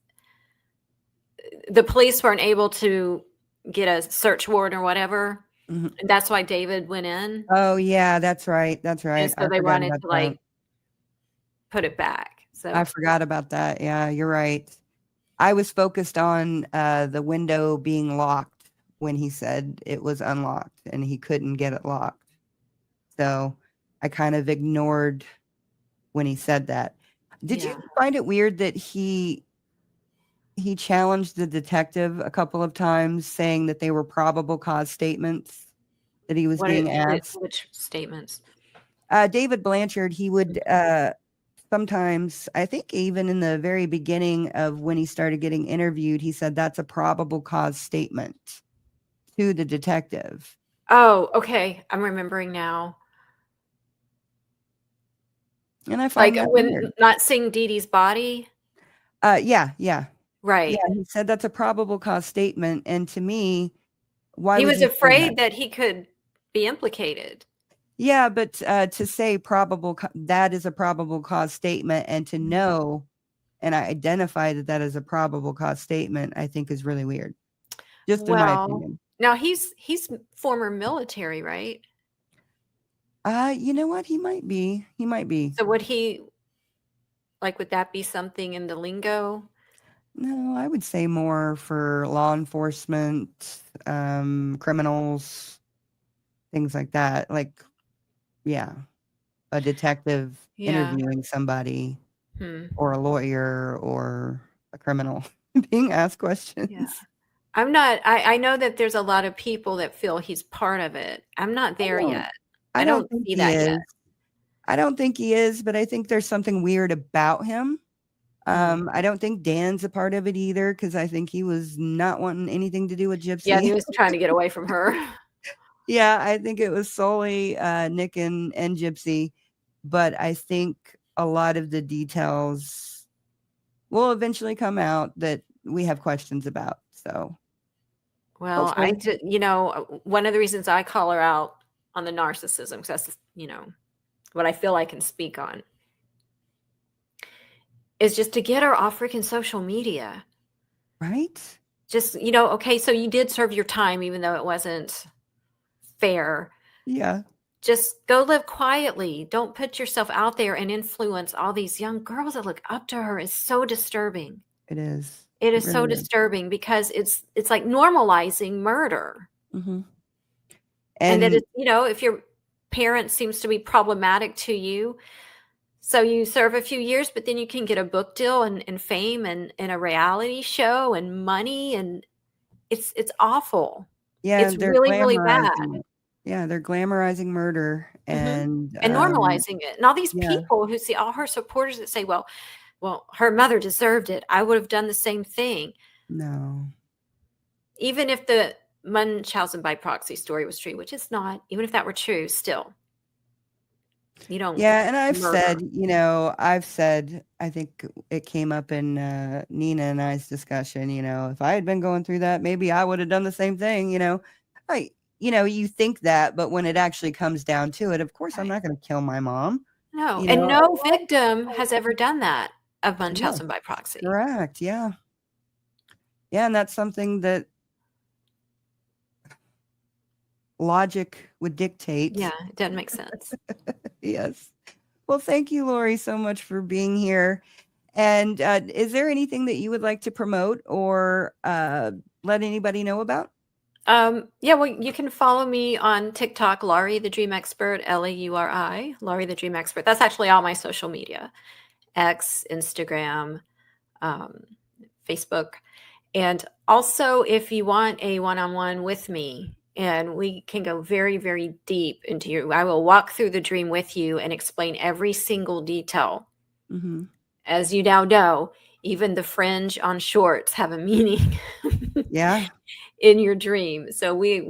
the police weren't able to get a search warrant or whatever. Mm-hmm. And that's why David went in. Oh, yeah, that's right. That's right. And so they wanted to put it back. So I forgot about that. Yeah, you're right. I was focused on the window being locked when he said it was unlocked and he couldn't get it locked. So I kind of ignored when he said that. Did you find it weird that he challenged the detective a couple of times, saying that they were probable cause statements that he was being asked? Which statements? David Blanchard, he would sometimes, I think even in the very beginning of when he started getting interviewed, he said that's a probable cause statement to the detective. Oh, okay. I'm remembering now. And I find that when weird. Not seeing Dee Dee's body. Yeah. Right. Yeah, he said that's a probable cause statement, and to me, why he would was afraid that he could be implicated. Yeah, but to say that is a probable cause statement, and to know and I identify that is a probable cause statement, I think is really weird. Just in my opinion. Now he's former military, right? You know what? He might be. So would that be something in the lingo? No, I would say more for law enforcement, criminals, things like that. A detective interviewing somebody, or a lawyer, or a criminal being asked questions. Yeah. I know that there's a lot of people that feel he's part of it. I'm not there yet. I don't see that yet. I don't think he is, but I think there's something weird about him. I don't think Dan's a part of it either, because I think he was not wanting anything to do with Gypsy. Yeah, he was trying to get away from her. Yeah, I think it was solely Nick and Gypsy, but I think a lot of the details will eventually come out that we have questions about. So, well, one of the reasons I call her out on the narcissism, because that's what I feel I can speak on, is just to get her off freaking social media. Right? Just, okay, so you did serve your time, even though it wasn't fair. Yeah. just go live quietly. Don't put yourself out there and influence all these young girls that look up to her. Is so disturbing. It is. It It is so really is. disturbing because it's like normalizing murder. Mhm. And that And it's, if your parent seems to be problematic to you, so you serve a few years, but then you can get a book deal and fame and a reality show and money, and it's awful. yeah, It's they're really, really bad. glamorizing it. Yeah, they're glamorizing murder And and normalizing it. And all these yeah, people who see all her supporters that say, well, her mother deserved it. I would have done the same thing. no. Even if the Munchausen by proxy story was true, which it's not, even if that were true, still, you don't Yeah, and murder. I've said, I think it came up in Nina and I's discussion, if I had been going through that, maybe I would have done the same thing, you think that, but when it actually comes down to it, of course, I'm Right. not going to kill my mom. No, You and know, no victim has ever done that of yeah, Munchausen by proxy. correct. Yeah. Yeah. And that's something that logic would dictate. Yeah, it doesn't make sense. Yes. Well, thank you, Lauri, so much for being here. And is there anything that you would like to promote or let anybody know about? Yeah, well, you can follow me on TikTok, Lauri the Dream Expert, Lauri, Lauri the Dream Expert. That's actually all my social media, X, Instagram, Facebook. And also, if you want a one-on-one with me, and we can go very, very deep into you, I will walk through the dream with you and explain every single detail. Mm-hmm. As you now know, even the fringe on shorts have a meaning. Yeah. In your dream. So I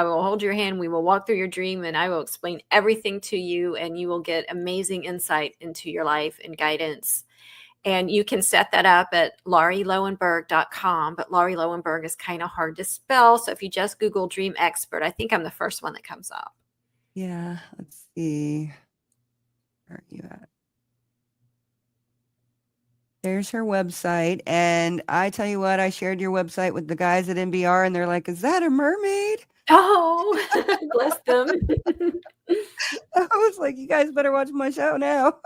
will hold your hand, we will walk through your dream, and I will explain everything to you, and you will get amazing insight into your life and guidance. And you can set that up at lauriloewenberg.com, but Lauri Loewenberg is kind of hard to spell. So if you just Google Dream Expert, I think I'm the first one that comes up. Yeah. Let's see. Where are you at? There's her website. And I tell you what, I shared your website with the guys at NBR, and they're like, is that a mermaid? Oh, bless them. I was like, you guys better watch my show now.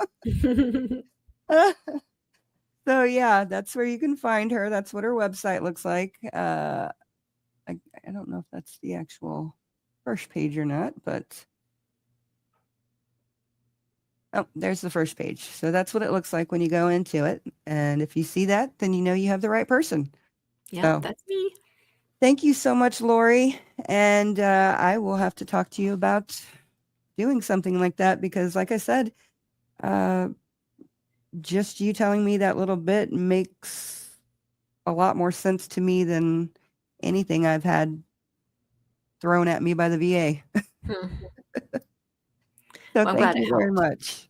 So yeah, that's where you can find her. That's what her website looks like. I don't know if that's the actual first page or not, but oh, there's the first page. So that's what it looks like when you go into it. And if you see that, then you know you have the right person. Yeah, So that's me. thank you so much, Lauri. And I will have to talk to you about doing something like that because, like I said, just you telling me that little bit makes a lot more sense to me than anything I've had thrown at me by the VA. So Well, thank you very much.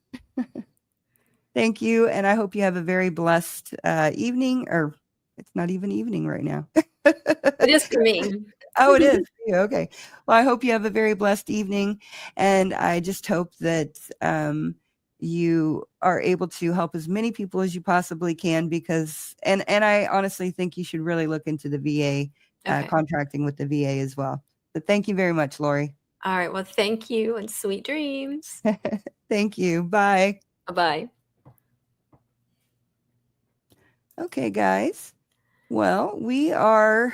Thank you. And I hope you have a very blessed evening, or it's not even evening right now. It is for me. Oh, it is. Okay. Well, I hope you have a very blessed evening. And I just hope that you are able to help as many people as you possibly can because, and I honestly think you should really look into the VA, Okay. contracting with the VA as well. But thank you very much, Lauri. All right. Well, thank you and sweet dreams. Thank you. Bye. Bye-bye. Okay, guys. Well, we are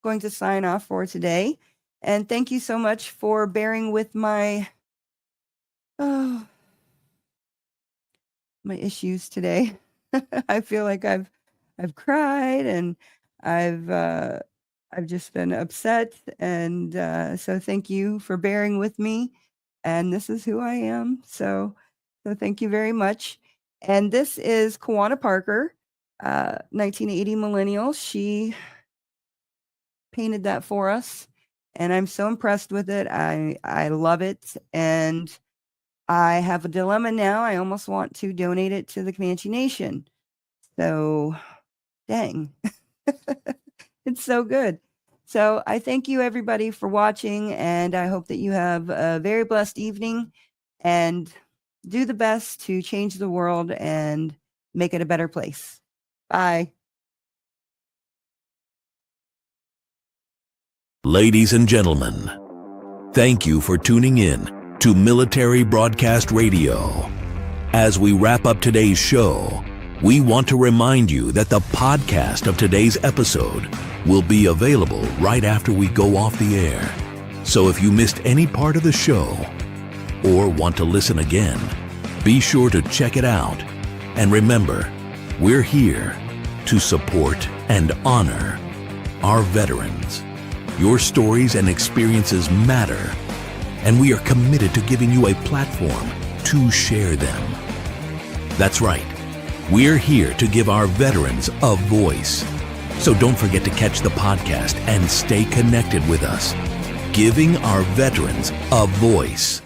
going to sign off for today. And thank you so much for bearing with my issues today. I feel like I've cried and I've just been upset. And so thank you for bearing with me. And this is who I am. So thank you very much. And this is Kawana Parker, 1980 millennial. She painted that for us. And I'm so impressed with it. I love it. And I have a dilemma now. I almost want to donate it to the Comanche Nation. So, dang. It's so good. So I thank you everybody for watching, and I hope that you have a very blessed evening and do the best to change the world and make it a better place. Bye. Ladies and gentlemen, thank you for tuning in to Military Broadcast Radio. As we wrap up today's show, we want to remind you that the podcast of today's episode will be available right after we go off the air. So if you missed any part of the show or want to listen again, be sure to check it out. And remember, we're here to support and honor our veterans. Your stories and experiences matter, and we are committed to giving you a platform to share them. That's right. We're here to give our veterans a voice. So don't forget to catch the podcast and stay connected with us. Giving our veterans a voice.